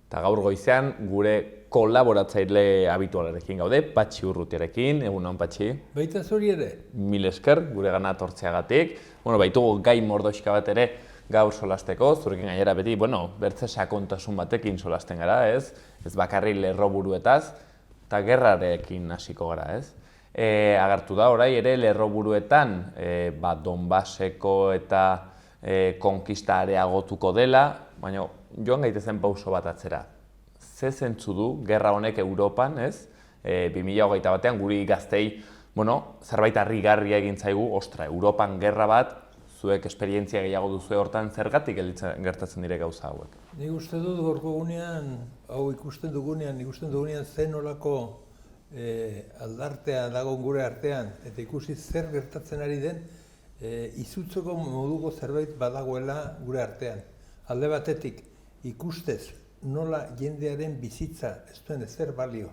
Eta gaur goizean gure kolaboratzaile habitualarekin gaude, Patxi Urrutiarekin, egunon Patxi. Baita zuri ere. Mil esker, gure gana tortzeagatik. Baitugu gai mordoxka bat ere gaur solasteko, zurekin gainera beti, bertze sakontasun batekin solasten gara, ez? Ez bakarri lerroburuetaz, eta gerrarekin hasiko gara, ez? Agertu da, orai ere lerroburuetan, Donbaseko eta konkista areagotuko dela, baina joan gaitezen pauso bat atzera. Ze zentzu du gerra honek Europan, ez? 2021 batean guri gaztei, zerbait harrigarria egin zaigu, Europan gerra bat, zuek esperientzia gehiago duzu hortan, zergatik gertatzen dire gauza hauek? Nik uste dut gorko gunean, ikusten dugunean zen olako aldartea dago gure artean, eta ikusi zer gertatzen ari den, izutzeko moduko zerbait badagoela gure artean. Alde batetik, ikustez nola jendearen bizitza ez duen ezer balio,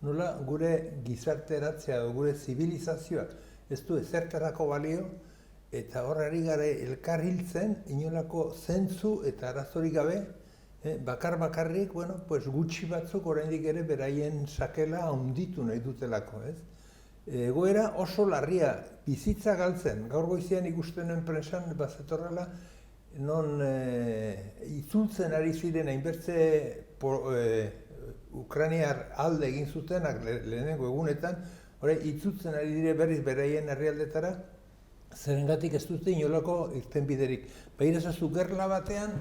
nola gure gizarteratzea edo gure zibilizazioak ez du ezertarako balio, eta horrari gara elkar hiltzen, inolako zentzu eta arazorik gabe, bakarrik, gutxi batzuk oraindik ere beraien sakela handitu nahi dutelako, ez? Egoera oso larria, bizitza galtzen, gaur goizean ikusten nuen presan, bazetorrela, non itzultzen ari ziren hainbertze Ukrainiar alde egin zutenak lehenengo egunetan, itzultzen ari dire berriz beraien herrialdetara, zerengatik ez dute inolako irtenbiderik. Behirazazu gerla batean,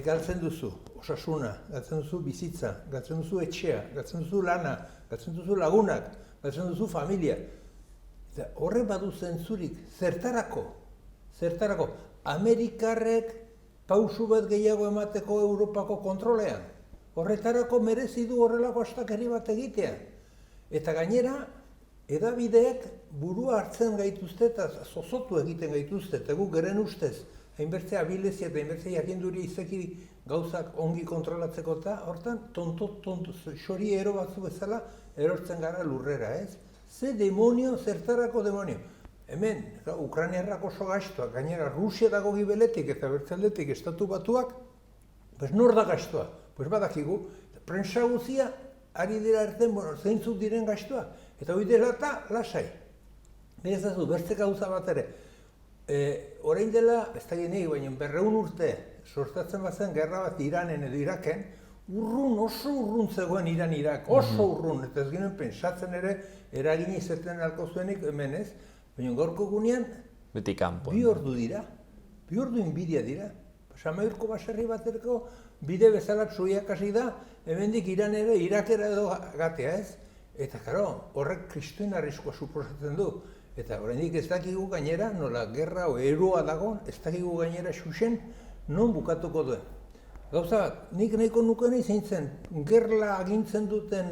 galtzen duzu osasuna, galtzen duzu bizitza, galtzen duzu etxea, galtzen duzu lana, galtzen duzu lagunak, galtzen duzu familia. Horre badu zentzurik, zertarako. Amerikarrek pausu bat gehiago emateko Europako kontrolean. Horretarako merezi du horrelako astakeri bat egitea. Eta gainera, edabideek burua hartzen gaituzte eta zozotu egiten gaituzte. Eta guk geren ustez, hainbertzea abilezia eta hainbertzea jakinduri izeki gauzak ongi kontrolatzeko eta hortan tonto, xori ero batzu bezala erortzen gara lurrera, ez? Ze demonio, zertarako demonio. Hemen, Ukrainiarrak oso gaiztoak, gainera Rusia dago gibeletik eta bertzaldetik estatu batuak, nor da gaiztoa? Badakigu, prensa guzia ari dira erten, zeintzuk diren gaiztoa. Eta hori dela eta lasai. Berezazu, bertze gauza bat ere. Orain dela, ez da genik, baina 200 urte sortatzen bazen gerra bat Iranen edo Iraken, oso urrun zegoen Iran-Irak, oso urrun. Eta ez ginen pentsatzen ere, eragin izaten alko zuenik hemen ez. Baina gaurko gunean, Beti kanpo. 2 ordu dira, 2 ordu inbidia dira. Samairko baserri baterako bide bezala zuiak hasi da, hemendik Irakera edo gatea, ez? Eta, karo, horrek kristuen arriskoa suposatzen du. Eta oraindik ez dakigu gainera, nola gerra o eroa dago, ez dakigu gainera xuxen non bukatuko duen. Gauza bat, nik nahiko nukena izan zen, gerla agintzen duten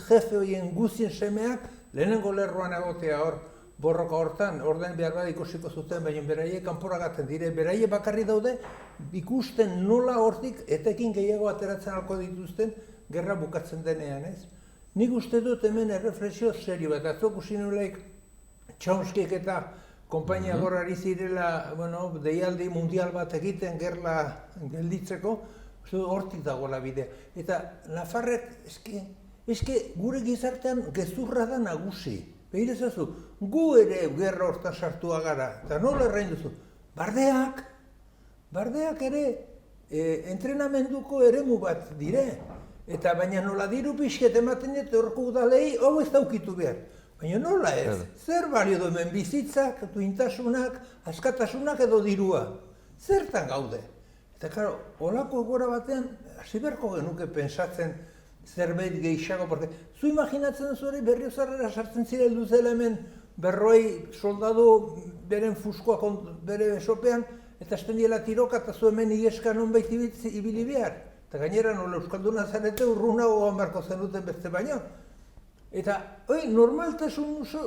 jefe horien guztien semeak, lehenengo lerroan egotea hor, borroka hortan, orden behar bat ikusiko zuten, baina beraiek kanporagatzen dire, beraiek bakarri daude, ikusten nola hortik etekin gehiago ateratzen alko dituzten, gerra bukatzen denean, ez? Nik uste dut hemen erreflexio serio bat, atzok usinulaik Chomskyk eta konpainia gorari zirela, deialdi mundial bat egiten gerla gelditzeko, hortik dagoela bidea. Eta Nafarrek, eske gure gizartean gezurra da nagusi. Begira ezazu, gu ere gerra hortan sartua gara, eta nola errain duzu? Bardeak ere entrenamenduko eremu bat dire. Eta baina nola diru pixket ematen dut horko udalei, hau ez daukitu behar. Baina nola ez? Zer balio hemen bizitzak, duintasunak, askatasunak edo dirua? Zertan gaude? Eta, karo, holako egora batean, hasi beharko genuke pensatzen zerbait gehiago, porque zu imaginatzen zure Berriozarrera sartzen ziren duzela hemen 40 soldadu beren fuskoa bere besopean, eta hasten diela tiroka eta zu hemen ieska nonbait ibili behar. Eta gainera nola euskalduna zarete urrunago barko zenuten beste baino. Eta, normaltasun oso,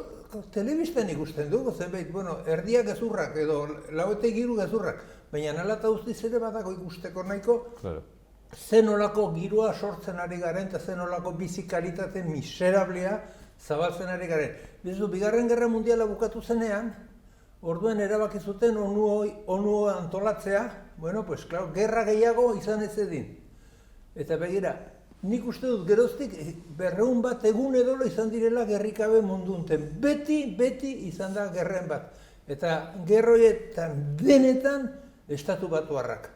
telebistan ikusten dugu zenbait, erdiak gezurrak edo lauetek hiru gezurrak, baina nala eta guztiz ere badago ikusteko nahiko, zen olako giroa sortzen ari garen eta zen olako bizikalitate miserablea zabaltzen ari garen. Bizu, Bigarren Gerra Mundiala bukatu zenean, orduen erabaki zuten ONU antolatzea, gerra gehiago izan ez edin. Eta begira, nik uste dut geroztik 200 bat egun edola izan direla gerrikabe mundunten. Beti izan da gerren bat. Eta gerroietan denetan estatu batuarrak.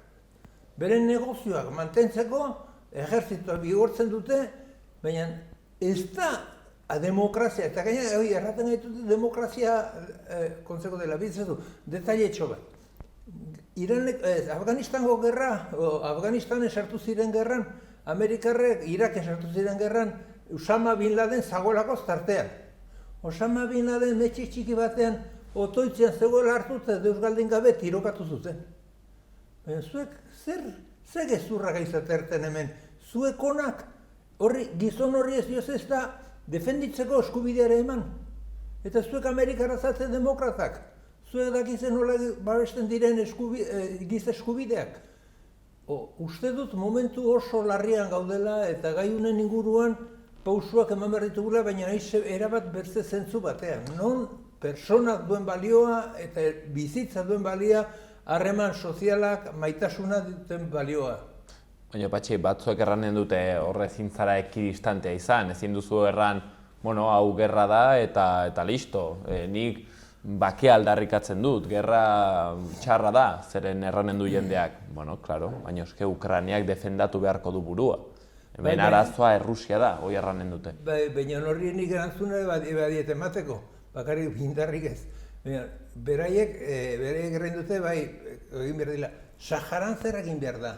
Beren negozioak mantentzeko ejertzitoa bigortzen dute, baina ez da demokrazia, eta gaina erraten gaitute demokrazia kontzeko dela, bitzetu, detailetxo bat. Afganistango gerra, Afganistanen sartu ziren gerran, Amerikarrek Iraken sartu ziren gerran, Osama Bin Laden zagoelako tartean. Osama Bin Laden metxe txiki batean, otoitzean zegoela hartu eta deusgaldin gabe tirokatu zuten. Baina zuek, zer gezurra gaizaterten hemen? Zuek onak, gizon horri ez dioz ez da defenditzeko eskubideare eman. Eta zuek Amerikara zaten demokratak. Zuek dakizen nola babesten diren giza eskubideak. Uste dut momentu oso larrian gaudela eta gai honen inguruan pausuak eman behar ditugula, baina erabat berze zentzu batean. Non personak duen balioa eta bizitza duen balioa, harreman sozialak, maitasuna duten balioa. Baina Patxi, batzuek erranen dute horre ezin zara ekidistantea izan, ezin duzu erran, hau gerra da eta listo. Nik bakea aldarrikatzen dut, gerra txarra da, zeren erranen du jendeak. Klaro, baina eske Ukrainiak defendatu beharko du burua. Hemen arazoa Errusia da, hoi erranen dute. Baina horri nik erantzuna badiet emateko, bakarrik indarrik ez. Beraiek errain dute, egin behar dila, Saharan zer egin behar da.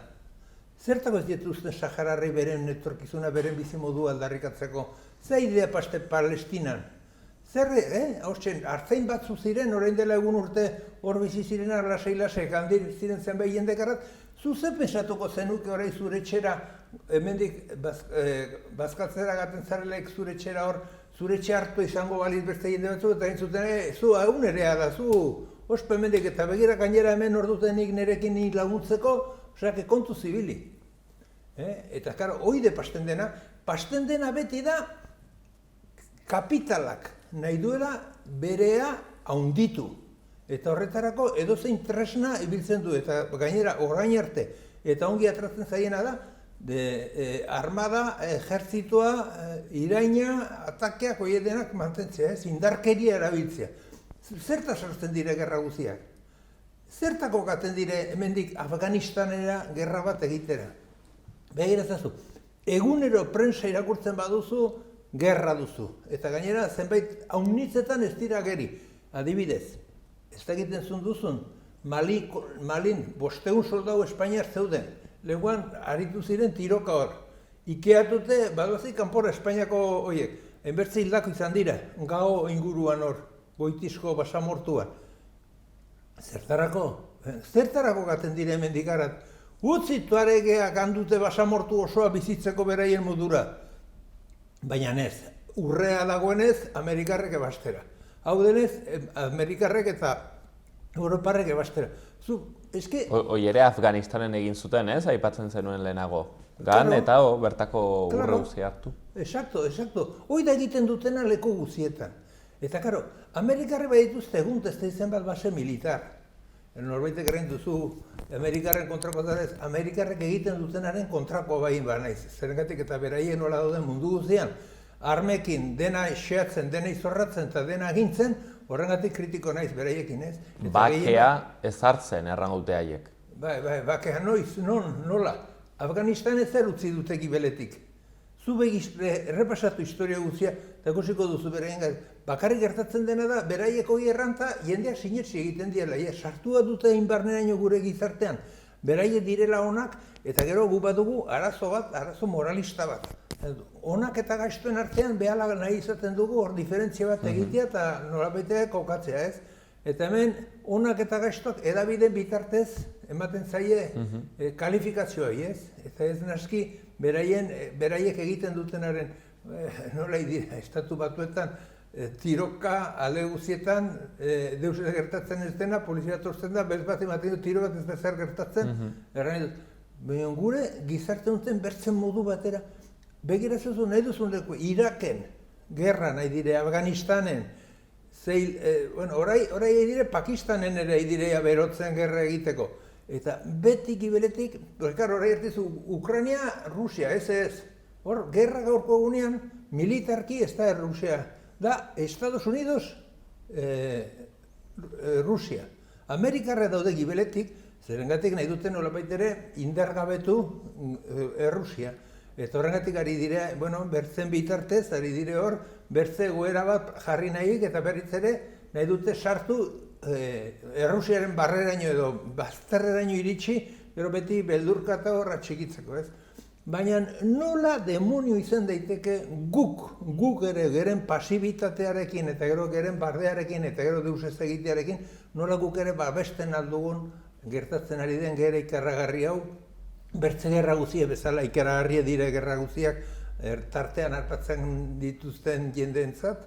Zertako ez dituzten Sahararri beren etorkizuna, beren bizimodua aldarrikatzeko? Zer idea paste Palestinan? Zer, hartzain batzu ziren, orain dela egun urte hor bizi ziren lasai, handir ziren zenbait jendekarrat, zu ze pensatuko zenuke orain zure etxera, hemendik bazkatzera gaten zarelaik zure etxera hor, zure etxe hartu izango baliz beste jende batzuk, eta entzuten, zu egun erea da, zu ospe hemendik eta begira gainera hemen hor dutenik nerekin laguntzeko, osea, kontu zibili. Eta, karo, oide pasten dena beti da kapitalak nahi duela berea haunditu. Eta horretarako edozein tresna ibiltzen du, eta gainera orain arte, eta ongi atratzen zaiena da, armada, ejertzitoa, iraina, atakeak oiedenak mantentzea, indarkeria erabiltzea. Zerta sortzen dire gerra guziak? Zertako gaten dire hemendik Afganistanera gerra bat egitera? Begira ezazu, egunero prensa irakurtzen baduzu, gerra duzu. Eta gainera, zenbait haunitzetan ez dira geri. Adibidez, ez da egiten duzun, Malin 500 soldadu Espainiar zeuden. Leguan aritu ziren tiroka hor. Ikeatute, badozik kanpora Espainiako horiek. Enbertze hildako izan dira, Gao inguruan hor, Goitizko basamortuan. Zertarako gaten dire hemendik arat. Utzi tuaregeak handute basamortu osoa bizitzeko beraien modura. Baina ez, urrea dagoenez, Amerikarrek ebastera. Hau denez, Amerikarrek eta Europarrek ebastera. Hoi ere Afganistanen egin zuten, ez? Aipatzen zenuen lehenago. Gan eta bertako urre guzia hartu. Exacto. Hoi da egiten dutena leku guzietan. Eta, karo, Amerikarre bai dituzte egun testa izen bat base militar. Norbaitek egin duzu Amerikarren kontrako ez, Amerikarrek egiten dutenaren kontrako bain ba naiz. Zergatik eta beraien nola dauden mundu guztian, armekin dena xeatzen, dena izorratzen eta dena agintzen, horrengatik kritiko naiz beraiekin, ez? Bakea ezartzen errangaute haiek. Bai, bakea noiz, nola? Afganistan ez zer utzi dute gibeletik. Zu errepasatu historia guztia, eta ikusiko duzu beraien gara. Bakarrik gertatzen dena da, beraiek hori erranta, jendeak sinetsi egiten diela. Sartua dute inbarneraino gure gizartean. Beraiek direla onak, eta gero gu badugu arazo bat, arazo moralista bat. Onak eta gaiztuen artean behala nahi izaten dugu hor diferentzia bat egitea eta nolabaitea kokatzea, ez? Eta hemen onak eta gaiztok edabideen bitartez ematen zaie kalifikazioa, ez? Eta ez naski beraiek egiten dutenaren, nola dira, estatu batuetan, tiroka alde guzietan, deus gertatzen ez dena, polizia tortzen da, bez bat ematen du tiro bat ez da zer gertatzen, erran dut, baina gure gizarte duten bertzen modu batera, begiratzen nahi duzun leku, Iraken, gerra nahi dire, Afganistanen, orai dire Pakistanen ere dire berotzen gerra egiteko. Eta betik ibeletik, orai hartizu, Ukraina, Rusia, ez. Hor, gerra gaurko egunean, militarki ez da Rusia. Da, Estados Unidos, Rusia. Amerikarra daude gibeletik, zerengatik nahi duten nolabait ere indargabetu Rusia. Eta horrengatik ari dire, bertzen bitartez, ari dire hor, bertze goera bat jarri nahiik eta berriz ere nahi dute sartu Errusiaren barreraino edo bazterreraino iritsi, gero beti beldurkata horra txikitzeko, ez? Baina nola demonio izan daiteke guk ere geren pasibitatearekin eta gero geren bardearekin eta gero deus ez egitearekin, nola guk ere babesten aldugun gertatzen ari den gera ikarragarri hau, bertze gerra guzia bezala ikarragarria dire gerra guziak tartean hartatzen dituzten jendeentzat,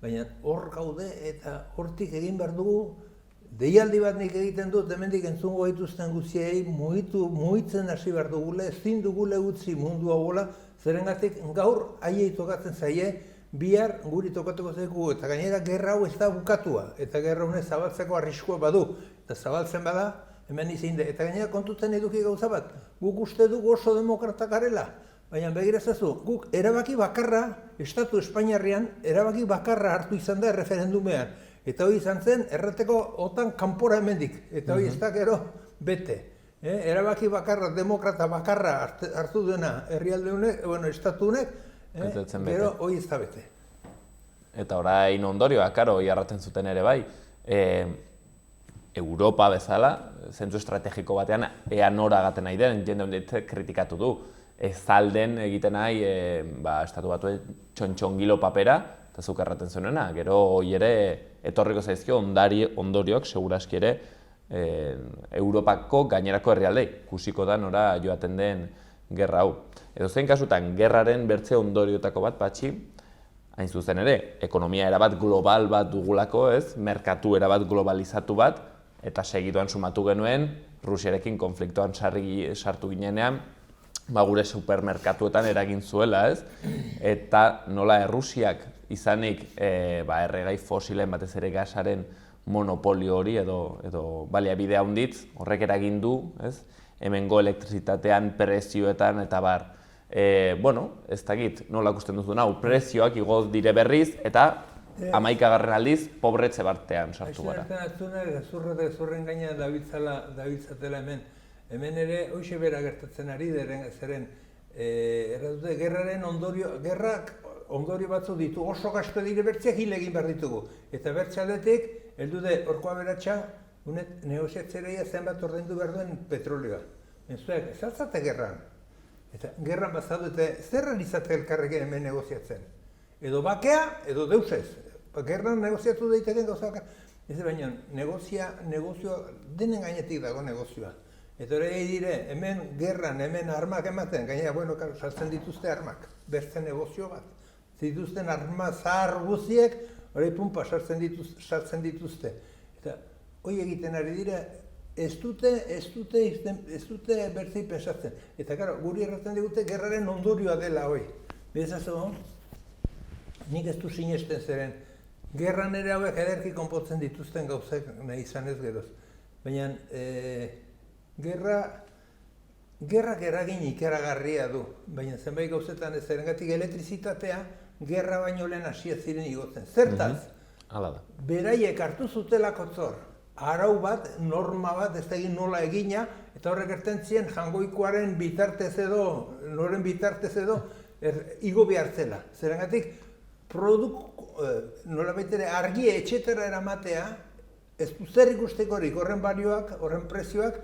baina hor gaude eta hortik egin behar dugu, deialdi bat nik egiten dut, hemendik entzungo gaituzten guziei, mugitzen hasi behar dugule, ezin dugule utzi mundu hauela, zerengatik gaur haiei tokatzen zaie, bihar guri tokatuko zaigu, eta gainera gerra hau ez da bukatua, eta gerra honez zabaltzeko arriskua badu, eta zabaltzen bada, hemen izin da, eta gainera kontuten eduki gauza bat, guk uste dugu oso demokratak garela, baina begirazazu, guk erabaki bakarra, Estatu Espainiarrean, erabaki bakarra hartu izan da referendumean. Eta hori izan zen, errateko otan kanpora hemendik. Eta hori ez da gero bete. Erabaki bakarra, demokrata bakarra hartu duena herrialde honek, estatu honek, gero hori ez da bete. Eta orain ondorioa, karo, hori arraten zuten ere bai. Europa bezala, zentzu estrategiko batean, ea nora gaten nahi den, jende hondiet kritikatu du. Ez alden egiten nahi, estatu batuen txontxongilo papera, eta zuk erraten zuenena, gero hori ere etorriko zaizkio ondoriok, seguraski ere, Europako gainerako herrialdei, kusiko da nora joaten den gerra hau. Edo zein kasutan, gerraren bertze ondoriotako bat, Patxi, hain zuzen ere, ekonomia erabat global bat dugulako, ez, merkatu erabat globalizatu bat, eta segidoan sumatu genuen, Rusiarekin konfliktoan sartu ginenean, gure supermerkatuetan eragin zuela, ez? Eta nola Errusiak izanik erregai fosilen batez ere gasaren monopolio hori edo baliabide handitz horrek eragin du, ez? Hemengo elektrizitatean, prezioetan eta bar. Ez dakit, nola ikusten duzun hau, prezioak igo dire berriz eta 11. aldiz pobretze bartean sartu gara. Zurren gainean dabiltzatela hemen. Hemen ere, hoxe bera gertatzen ari, zeren, erratute, gerraren ondorio batzu ditu, oso gasto dire bertziak hil egin behar ditugu. Eta bertze aldetik, heldu de, horkoa beratxa, Unet negoziatzeraia zenbat ordaindu behar duen petrolioa. Zuek, zaltzate gerran. Eta gerran bazaudu eta zerran izate elkarrekin hemen negoziatzen. Edo bakea, edo deusez. Gerran negoziatu daiteken gauzak. Ez baina, negozioa, denen gainetik dago negozioa. Eta hori dire, hemen gerran, hemen armak ematen, gainera, bueno, sartzen dituzte armak, beste negozio bat. Zituzten arma zahar guziek, hori pumpa sartzen dituzte. Eta hori egiten ari dira, ez dute bertzei pensatzen. Eta karo, guri erraten digute gerraren ondorioa dela hori. Bezazu, nik ez du sinesten zeren, gerran ere hauek ederki konpotzen dituzten gauzek nahi izan ez geroz. Baina, gerrak eragin ikaragarria du, baina zenbait gauzetan ez zerengatik elektrizitatea gerra baino lehen hasia ziren igotzen. Zertaz, beraiek hartu zutelako zor, arau bat, norma bat, ez da egin nola egina, eta horrek ertentzien jangoikoaren bitartez edo, noren bitartez edo, igo behartzela. Zerengatik, nola baitere argie etxetera eramatea, ez du zer ikustekorik horren balioak, horren prezioak,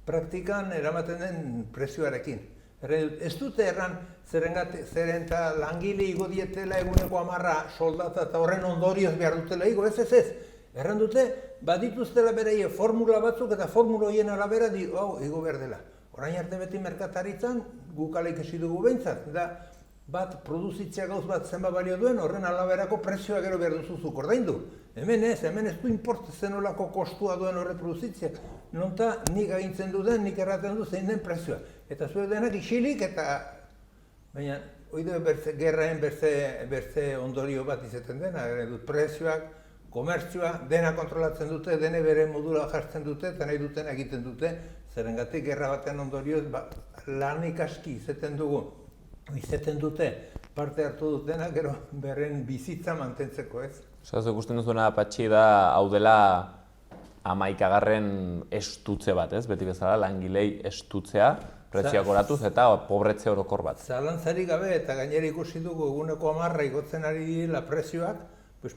praktikan eramaten den prezioarekin. Ez dute erran zeren eta langile igo dietela eguneko 10 soldata eta horren ondorioz behar dutela igo, ez. Erran dute, badituztela beraie formula batzuk eta formula horien arabera igo behar dela. Orain arte beti merkataritzan guk alaik esi dugu behintzat. Bat produzitzea gauz bat zenba balio duen, horren alaberako prezioa gero behar duzuzuk ordaindu. Hemen ez du importezen olako kostua duen horre produzitzeak. Nonta nik agintzen duten, nik erraten du zein den prezioa. Eta zuek denak isilik eta... Baina, hori du gerraen berze ondorio bat izaten dena, prezioak, komertzioa, dena kontrolatzen dute, dene bere modula jartzen dute, eta nahi duten egiten dute, zerengatik gerra baten ondorioz lanik aski izaten dugu. Izaten dute, parte hartu dutena, gero berren bizitza mantentzeko ez. Zuk ikusten duzuna, Patxi, da hau dela 11. estutze bat, ez? Beti bezala, langilei estutzea, prezioak oratuz eta pobretze orokor bat. Zalantzarik gabe eta gainera ikusi dugu eguneko 10 igotzen ari direla prezioak,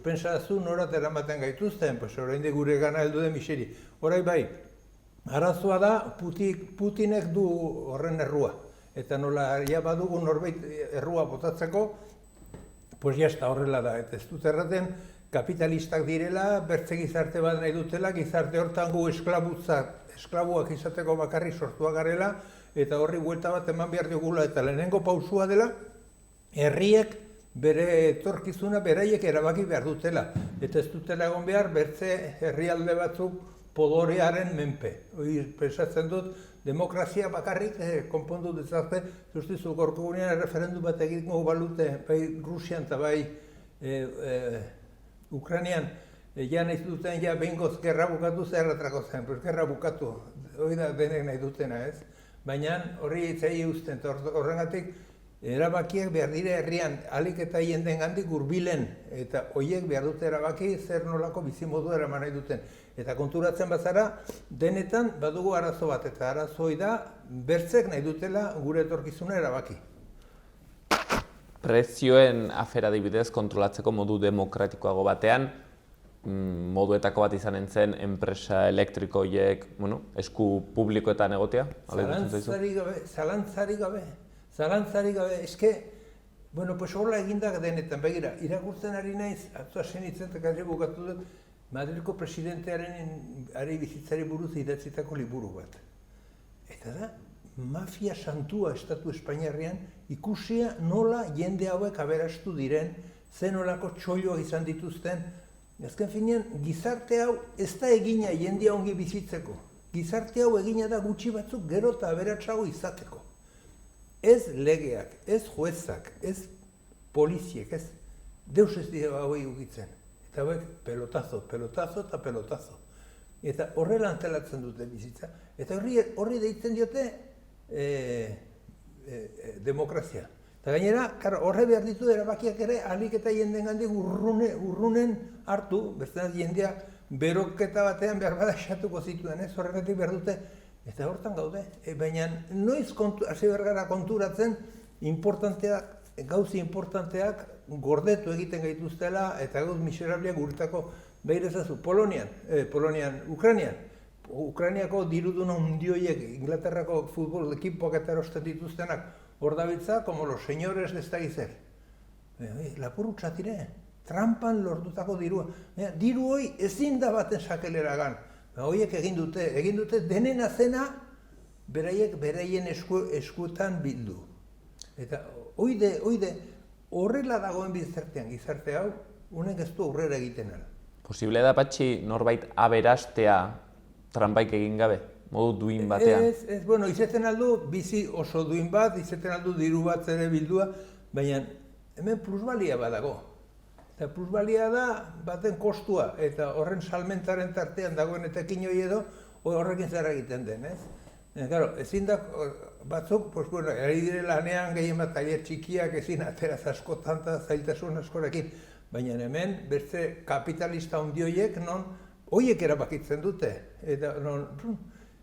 pentsazu norat eramaten gaituzten, oraindik gure gana heldu den miseri. Horai bai, arazoa da Putinek du horren errua. Eta nola ja badugu norbait errua botatzeko, jazta horrela da. Eta ez dut erraten kapitalistak direla, bertze gizarte bat nahi dutela, gizarte hortan gu esklabuak izateko bakarrik sortua garela, eta horri buelta bat eman behar digula, eta lehenengo pausua dela, herriek bere etorkizuna beraiek erabaki behar dutela. Eta ez dutela egon behar, bertze herrialde batzuk podorearen menpe. Hori pensatzen dut, demokrazia bakarrik konpondu dezazte, justizu gorko gunean referendum bat egingo balute, bai Rusian eta bai Ukrainian, ja nahi duten behingoz gerra bukatu zerratrako zen, gerra bukatu, hori da denek nahi dutena ez. Baina horri itzai usten, horrengatik erabakiak behar dire herrian alik eta jenden gandik hurbilen, eta horiek behar dute erabaki zer nolako bizimodu eraman nahi duten. Eta konturatzen bazara, denetan badugu arazo bat, eta arazoi da bertzek nahi dutela gure etorkizuna erabaki. Prezioen afera adibidez kontrolatzeko modu demokratikoago batean, moduetako bat izanen zen enpresa elektriko horiek, esku publikoetan egotea? Zalantzarik gabe, eske, horrela egindak denetan, begira, irakurtzen ari naiz, atzua senitzen eta gazi bukatu dut, Madrilko presidentearen ari bizitzari buruz idatzitako liburu bat. Eta da, mafia santua estatu Espainiarrean ikusia nola jende hauek aberastu diren, zen olako txoioak izan dituzten. Azken finean, gizarte hau ez da egina jendea ongi bizitzeko. Gizarte hau egina da gutxi batzuk gero eta aberatsago izateko. Ez legeak, ez juezak, ez poliziek, ez deus ez dira hauei ukitzen. Eta hauek pelotazo eta pelotazo. Eta horrela antelatzen dute bizitza. Eta horri deitzen diote demokrazia. Eta gainera, horre behar ditu erabakiak ere, alik eta jenden gandik urrunen hartu, bestean jendea beroketa batean behar bada xatuko zituen, ez horregatik behar dute, eta hortan gaude. Baina noiz hasi behar gara konturatzen gauzi importanteak gordetu egiten gaituztela eta gauz miserabliak guretako behir ezazu, Polonian, Ukrainian. Ukrainiako diruduna hundioiek, Inglaterrako futbol ekipoak eta erosten dituztenak, hor dabiltza, como los señores de ez dakiz zer. Lapurutza tire, trampan lortutako dirua. Diru hoi ezin da baten sakelera gan. Horiek egin dute denen azena beraiek beraien eskuetan bildu. Eta oide, horrela dagoen gizarte hau, unek ez du aurrera egiten ala. Posible da, Patxi, norbait aberastea tranpaik egin gabe, modu duin batean? Ez, bueno, izaten aldu bizi oso duin bat, izaten aldu diru bat ere bildua, baina hemen plusbalia badago. Eta plusbalia da baten kostua, eta horren salmentaren tartean dagoen etekin hori edo, horrekin zer egiten den, ez? Claro, ezin da batzuk, pues bueno, ari dire lanean gehien bat tailer txikiak ezin ateraz askotan eta zailtasun askorekin, baina hemen beste kapitalista hundioiek non hoiek erabakitzen dute. Eta non,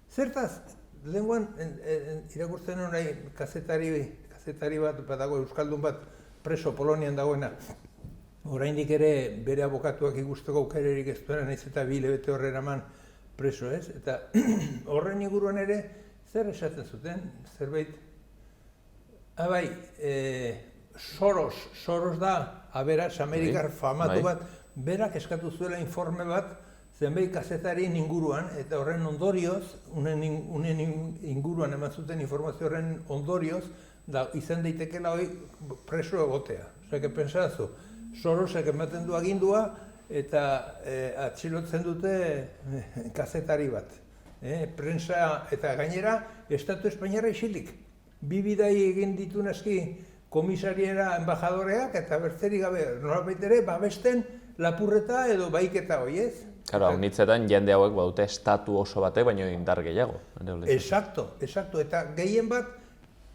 zertaz, lehenguan irakurtzen hori kazetari bat dago, euskaldun bat preso Polonian dagoena. Oraindik ere bere abokatuak ikusteko aukererik ez duena, nahiz eta 2 hilabete horren eman preso, ez? Eta horren inguruan ere, zer esaten zuten, zerbait? Bai, Soros da, aberaz, Amerikar famatu bat, berak eskatu zuela informe bat, zenbait kazetarien inguruan, eta horren ondorioz, unen inguruan eman zuten informazio horren ondorioz, izan daitekela hori preso egotea. Osea, pentsazu, Sorosek ematen du agindua, eta atxilotzen dute kazetari bat. Prensa eta gainera, Estatu Espainiarra isilik. 2 bidai egin ditu naski komisariera enbajadoreak eta bertzerik gabe, nolabait ere, babesten lapurreta edo baiketa hori, ez? Claro, honitzetan jende hauek badute estatu oso batek, baino indar gehiago. Exacto, eta gehien bat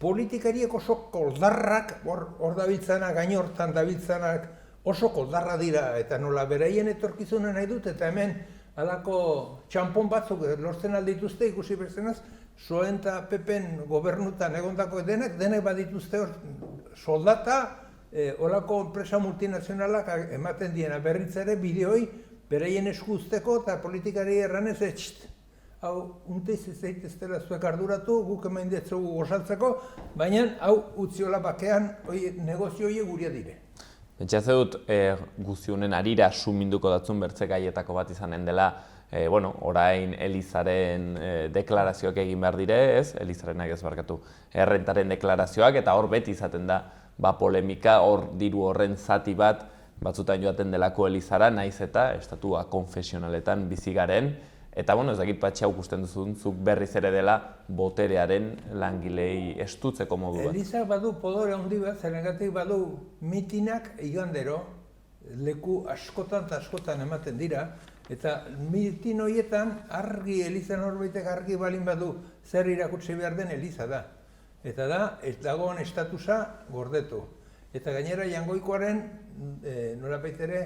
politikariek oso koldarrak, hor dabiltzanak, gainortan dabiltzanak, oso koldarra dira, eta nola beraien etorkizuna nahi dut, eta hemen halako txampon batzuk lortzen aldituzte ikusi berzenaz, Soen eta Pepen gobernutan egondako denek badituzte hor soldata, holako enpresa multinazionalak ematen diena berriz ere bideoi beraien esku uzteko eta politikari erranez etxt. Hau, unteiz ez daiteztela zuek arduratu, guk hemen detzugu gosaltzeko, baina hau utziola bakean negozio horiek guria dire. Pentsatzen dut guztionen arira suminduko datzun bertzekaietako bat izanen dela, orain Elizaren deklarazioak egin behar dire, ez? Elizarenak ez barkatu, errentaren deklarazioak, eta hor beti izaten da polemika, hor diru horren zati bat batzutan joaten delako Elizara, naiz eta estatua konfesionaletan bizi garen, eta ez dakit Patxi hau ikusten duzun, zuk berriz ere dela boterearen langilei estutzeko modu bat. Elizak badu podore handi bat, zergatik badu mitinak igandero, leku askotan eta askotan ematen dira, eta mitin horietan argi, Elizan horbaitek argi balin badu zer irakutsi behar den Eliza da. Eta da, ez dagoen estatusa gordetu. Eta gainera Jangoikoaren, nolabait ere,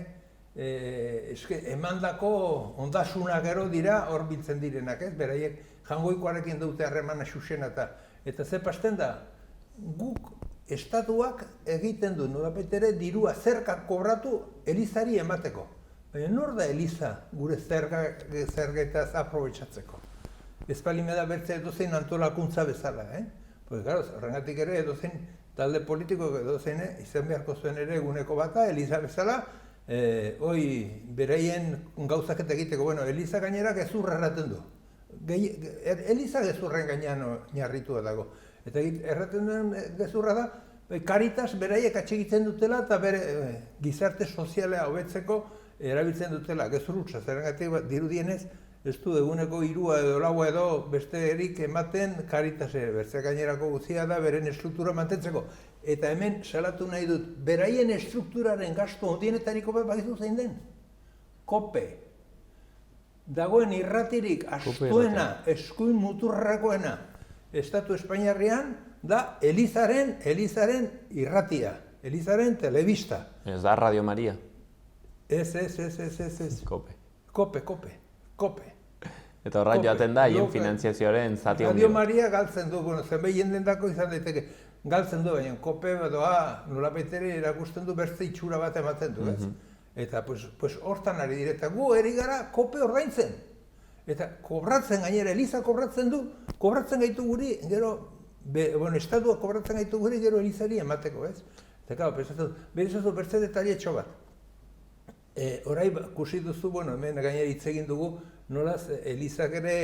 emandako ondasuna gero dira hor biltzen direnak, ez? Beraiek Jangoikoarekin dute harremana xusena eta ze pasten da, guk estatuak egiten du, nolabait ere dirua zergak kobratu Elizari emateko. Baina nor da Eliza gure zergetaz aprobetxatzeko? Ez palime da bertze edozein antolakuntza bezala, Pues, claro, horrengatik ere edozein talde politiko edozein izan beharko zuen ere eguneko bata, Eliza bezala, beraien gauzaketa egiteko, Eliza gainera gezurra erraten du. Eliza gezurren gainean oinarritua dago. Eta erraten duen gezurra da, Caritas beraiek atxegitzen dutela eta bere gizarte soziala hobetzeko erabiltzen dutela gezurrutza. Zergatik dirudienez, ez du eguneko 3 edo 4 edo beste erik ematen Caritase, bertze gainerako guztia da beren estruktura mantentzeko. Eta hemen salatu nahi dut, beraien estrukturaren gastu handienetariko bat bakizu zein den? Kope. Dagoen irratirik astuena, eskuin muturrakoena, Estatu Espainiarrean, da Elizaren irratia, Elizaren telebista. Ez da Radio Maria? Ez. Kope. Kope. Eta horra joaten da, hien finanziazioaren zati handi. Radio Maria galtzen du, zenbait jendendako izan daiteke, galtzen du, baina kope nolabait ere erakusten du beste itxura bat ematen du, ez? Eta hortan ari direta, gu eri gara kope ordaintzen. Eta kobratzen gainera, Eliza kobratzen du, kobratzen gaitu guri, gero, estatua kobratzen gaitu guri, gero Elizari emateko, ez? Eta, claro, berezazu bertze detailetxo bat. Horai, kusi duzu, hemen gainera hitz egin dugu, nolaz Elizak ere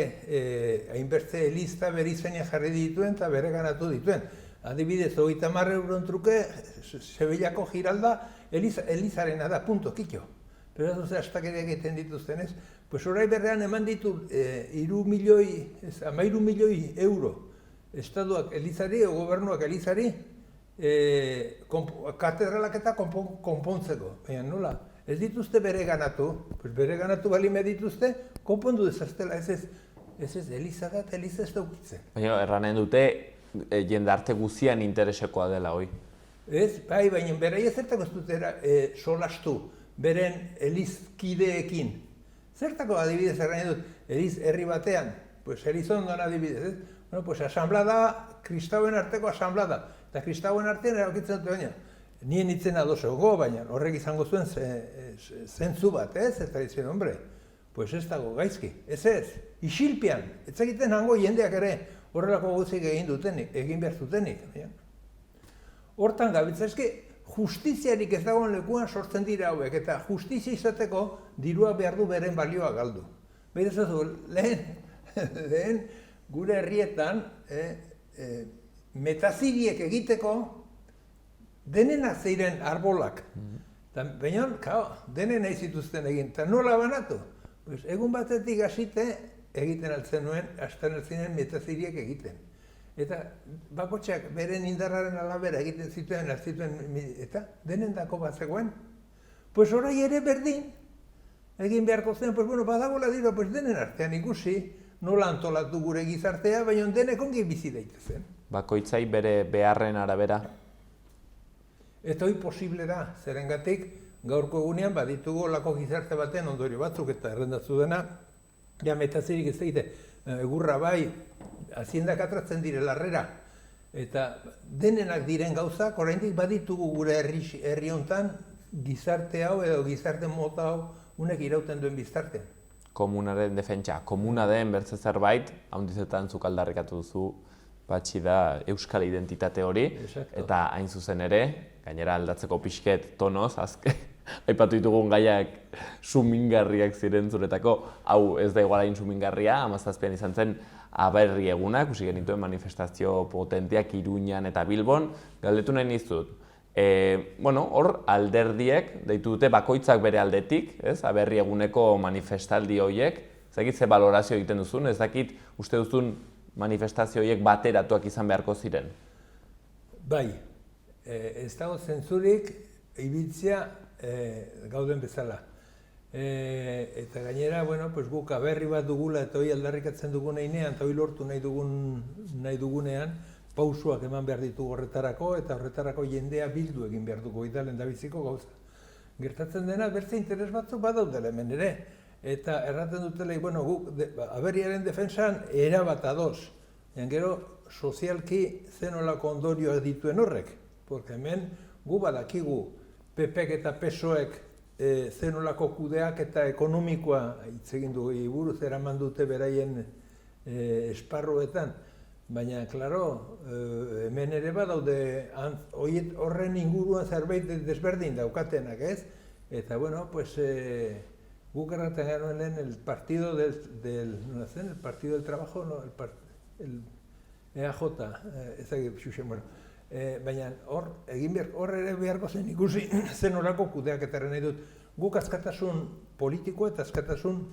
hainbertze Eliza bere izena jarri dituen eta bere ganatu dituen. Adibidez, 30 euron truke, Sevillako giralda Elizarena da, punto, kitxo. Pero ez astakeria egiten dituzten ez. Pues orai berrean eman ditu 13 milioi euro estatuak Elizari, o gobernuak Elizari, katedralak eta konpontzeko. Baina nola, ez dituzte bere ganatu, pues bere ganatu balime dituzte, konpondu dezaztela, ez Eliza da eta Eliza ez daukitzen. Baina erranen dute, jendarte guzian interesekoa dela, hoi? Ez, bai, baina beraia zertako ez dutera solastu, beren Elizkideekin. Zertako adibidez erranen dut, Eliz herri batean, pues Elizondon adibidez, ez? Bueno, pues asamblada, kristauen arteko asamblada, eta kristauen artean erabakitzen dut baina. Nien itzen adosegogo, baina horrek izango zuen zentzu bat, ez? Eta ditzen, hombre, pues ez dago gaizki, ez, isilpian, ez egiten hango jendeak ere horrelako gauzik egin behar zutenik. Hortan gabiltza, eske justiziarik ez dagoen lekuan sortzen dira hauek, eta justizia izateko dirua behar du beren balioa galdu. Behin ez lehen gure herrietan metaziriek egiteko denenak ziren arbolak. Baina, denen nahi zituzten egin, eta nola banatu? Egun batetik hasite egiten altzen nuen, hasten altzinen metaziriek egiten. Eta bakotxak beren indarraren alabera egiten zituen, eta denen dako bat zegoen. Pues orai ere berdin, egin beharko zen, pues bueno, badagoela dira, pues denen artean ikusi, nola antolatu gure gizartea, baina denek ongi bizi daitezen. Bakoitzai bere beharren arabera. Eta hori posible da, zerengatik gaurko egunean baditugu olako gizarte baten ondorio batzuk eta errendatzu dena, ja metazirik ez egite, egurra bai, haziendak atratzen dire larrera, eta denenak diren gauzak, oraindik baditugu gure herri hontan gizarte hau edo gizarte mota hau unek irauten duen biztartean. Komunaren defentsa, komuna den bertze zerbait, haundizetan zuk aldarrikatu duzu, batxi da euskal identitate hori, eta hain zuzen ere, gainera aldatzeko pixket tonoz, aipatu ditugun gaiak sumingarriak ziren zuretako, hau ez da igualain sumingarria, 17an izan zen aberri egunak, ikusi genituen manifestazio potentiak Iruñan eta Bilbon, galdetu nahi nizut. Hor alderdiek, deitu dute bakoitzak bere aldetik, aberri eguneko manifestaldi horiek, ez dakit ze balorazio egiten duzun, ez dakit uste duzun manifestazio horiek bateratuak izan beharko ziren? Bai, ez dago zentzurik ibiltzea gauden bezala. Eta gainera, guk aberri bat dugula eta hori aldarrikatzen dugun einean, eta hori lortu nahi dugunean, pausuak eman behar ditugu horretarako, eta horretarako jendea bildu egin behar dugu idalen da biziko gauza. Gertatzen dena, bertze interes batzuk badaudela hemen ere. Eta erraten dutela, guk aberriaren defensan erabat ados. Gero, sozialki zenolako ondorioak dituen horrek. Porque hemen gu badakigu PPek eta PSOek zenolako kudeak eta ekonomikoa hitz egin dugu buruz eraman dute beraien esparruetan. Baina, klaro, hemen ere badaude horren inguruan zerbait desberdin daukatenak, ez? Eta, guk erraten garen lehen el partido del trabajo, el EAJ, ezagik xuxen, baina hor ere beharko zen ikusi zen horako kudeaketaren nahi dut. Guk askatasun politiko eta askatasun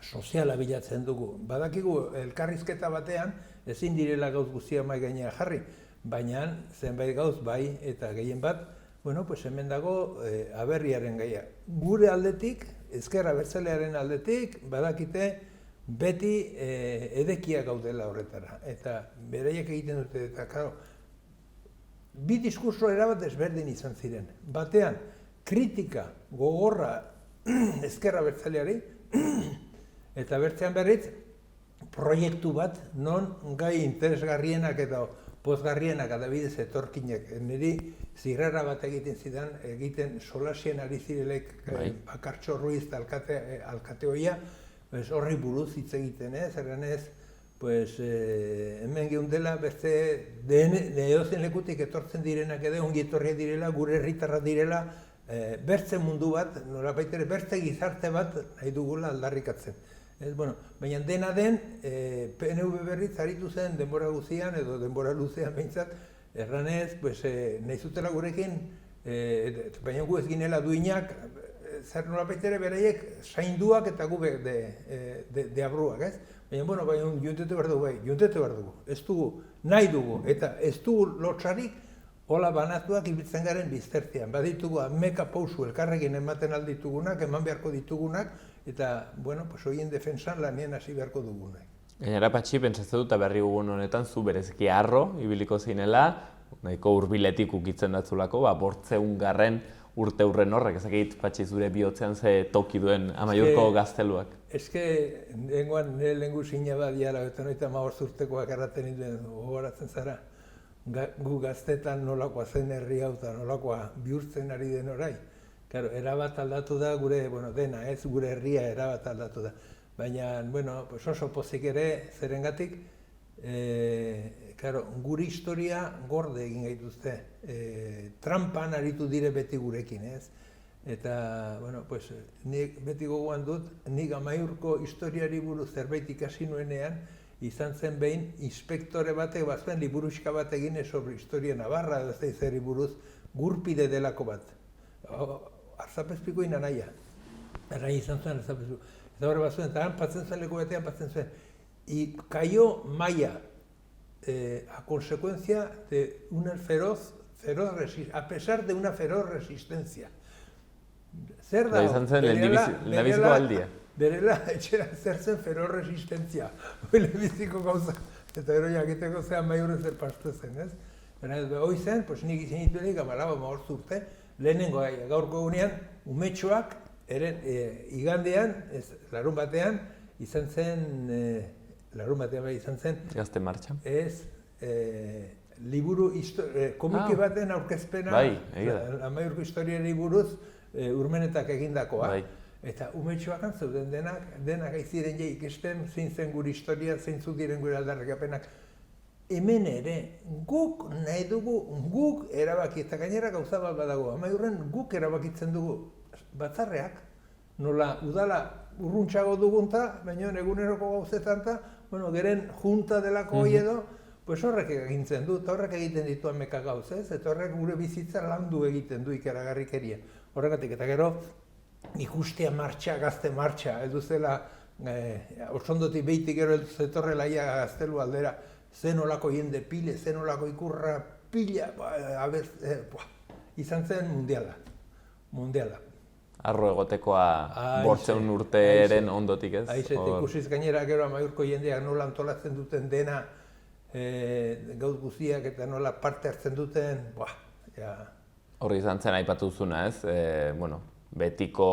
soziala bilatzen dugu. Badakigu elkarrizketa batean ezin direla gauz guztia mai gainean jarri, baina zenbait gauz bai eta gehien bat, hemen dago aberriaren gaia. Gure aldetik, ezker abertzalearen aldetik, badakite beti edekia gaudela horretara. Eta beraiek egiten dute, eta karo, bi diskurso erabat ezberdin izan ziren. Batean, kritika gogorra ezker abertzaleari, eta bertzean berriz, proiektu bat non gai interesgarrienak eta pozgarrienak adibidez etorkinak. Niri zirrara bat egiten solasien ari zirelek Bakartxo Ruiz alkate hoia, horri buruz hitz egiten, zerren ez, hemen geundela beste edozein lekutik etortzen direnak edo ongi etorriak direla, gure herritarra direla, bertze mundu bat, nolabait ere bertze gizarte bat nahi dugula aldarrikatzen. Baina dena den, PNV berriz aritu zen denbora guzian edo denbora luzean behintzat, erranez, nahi zutela gurekin, baina gu ez ginela duinak, zer nolabait ere beraiek zainduak eta gu deabruak, ez? Baina, juntetu behar dugu, ez dugu, nahi dugu, eta ez dugu lotxarik, hola banatuak ibiltzen garen biztertian. Baditugu ameka pausu elkarrekin ematen alditugunak, eman beharko ditugunak, eta, horien defensan lanien hasi beharko dugunak. Gainera, Patxi, pentsatzen dut, berri gugun honetan, zu bereziki harro, ibiliko zinela, nahiko hurbiletik ukitzen datzulako, bortzeungarren urte hurren horrek, ezakit, Patxi, zure bihotzean ze toki duen Amaiurko gazteluak. Eske, dengoan, nire lehengu zina bat diala, eta noita 15 urtekoak erraten ninduen, gogoratzen zara, gu gaztetan nolakoa zen herri hau eta nolakoa bihurtzen ari den orai. Erabat aldatu da gure, dena, ez gure herria erabat aldatu da. Baina, oso pozik ere, zerengatik, gure historia gorde egin gaituzte. Trampan aritu dire beti gurekin, ez? Eta, nik beti gogoan dut, nik Amaiurko historiari buruz zerbait ikasi nuenean, izan zen behin, inspektore batek bazuen liburuxka bat egin sobre historia Navarra, edo ez zeri buruz, gurpide delako bat. Arzapezpiko inanaia. Nahi izan zuen arzapezpiko. Eta horre bazuen, eta han patzen zuen leku batean patzen zuen. Y cayó Maya a consecuencia de una a pesar de una feroz resistencia. Zer da? Izan zen, lehenbiziko aldia. Berela, etxera zer zen feroz resistentzia, lehenbiziko gauza, eta gero jakiteko zean Amaiurre zer pastu zen, ez? Hoi zen, nik izan dituenik, 15 urte, lehenengo gaurko egunean, umetxoak, igandean, larun batean, izan zen, Gazte martxa. Ez, liburu, komiki baten aurkezpena, Amaiurko historiari buruz, Urmenetak egindakoa. Eta umetxoak zeuden denak aiziren ikesten, zein zen gure historia, zeintzuk diren gure aldarrikapenak. Hemen ere, guk nahi dugu, guk erabaki, eta gainera gauza bat badago, Amaiurren guk erabakitzen dugu batzarreak, nola udala urruntxago dugunta, baina eguneroko gauzetan eta, geren junta delako hoi edo, horrek egintzen du, eta horrek egiten ditu ameka gauz, ez? Eta horrek gure bizitza landu egiten du ikaragarrikeria. Horregatik, eta gero, ikustea martxa, gazte martxa, edu zela, osondotik behitik gero zetorrela ia gaztelu aldera, zen olako jende pile, zen olako ikurra pila, izan zen mundiala. Arro egotekoa bortzeun urteren ondotik, ez? Aizet, ikusiz gainera gero Amaiurko jendeak nola antolatzen duten dena, gauz guziak eta nola parte hartzen duten, Horri izan zen aipatu duzuna, ez? Betiko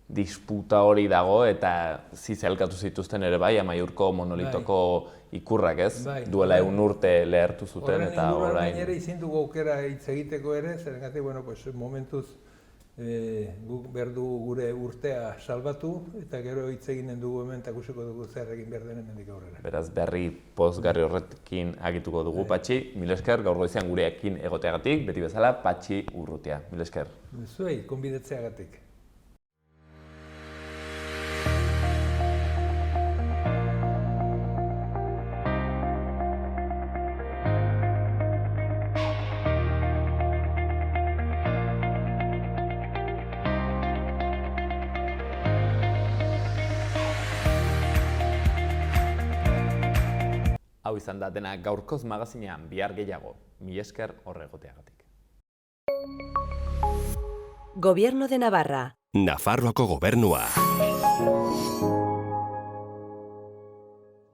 disputa hori dago eta zizelkatu zituzten ere bai, Amaiurko monolitoko ikurrak, ez? Duela 1 urte lehertu zuten eta orain. Horren gainera izin dugu aukera hitz egiteko ere, zerengatik, momentuz guk behar dugu gure urtea salbatu eta gero hitz eginen dugu hemen eta ikusiko dugu zer egin behar den hemendik aurrera. Beraz, berri pozgarri horrekin agituko dugu, Patxi. Mil esker, gaur goizean gurekin egoteagatik, beti bezala, Patxi Urrutia. Mil esker. Zuei, konbidetzeagatik. Hau izan da dena gaurkoz magazinean bihar gehiago, mil esker horregoteagatik. Gobierno de Navarra. Nafarroako gobernua.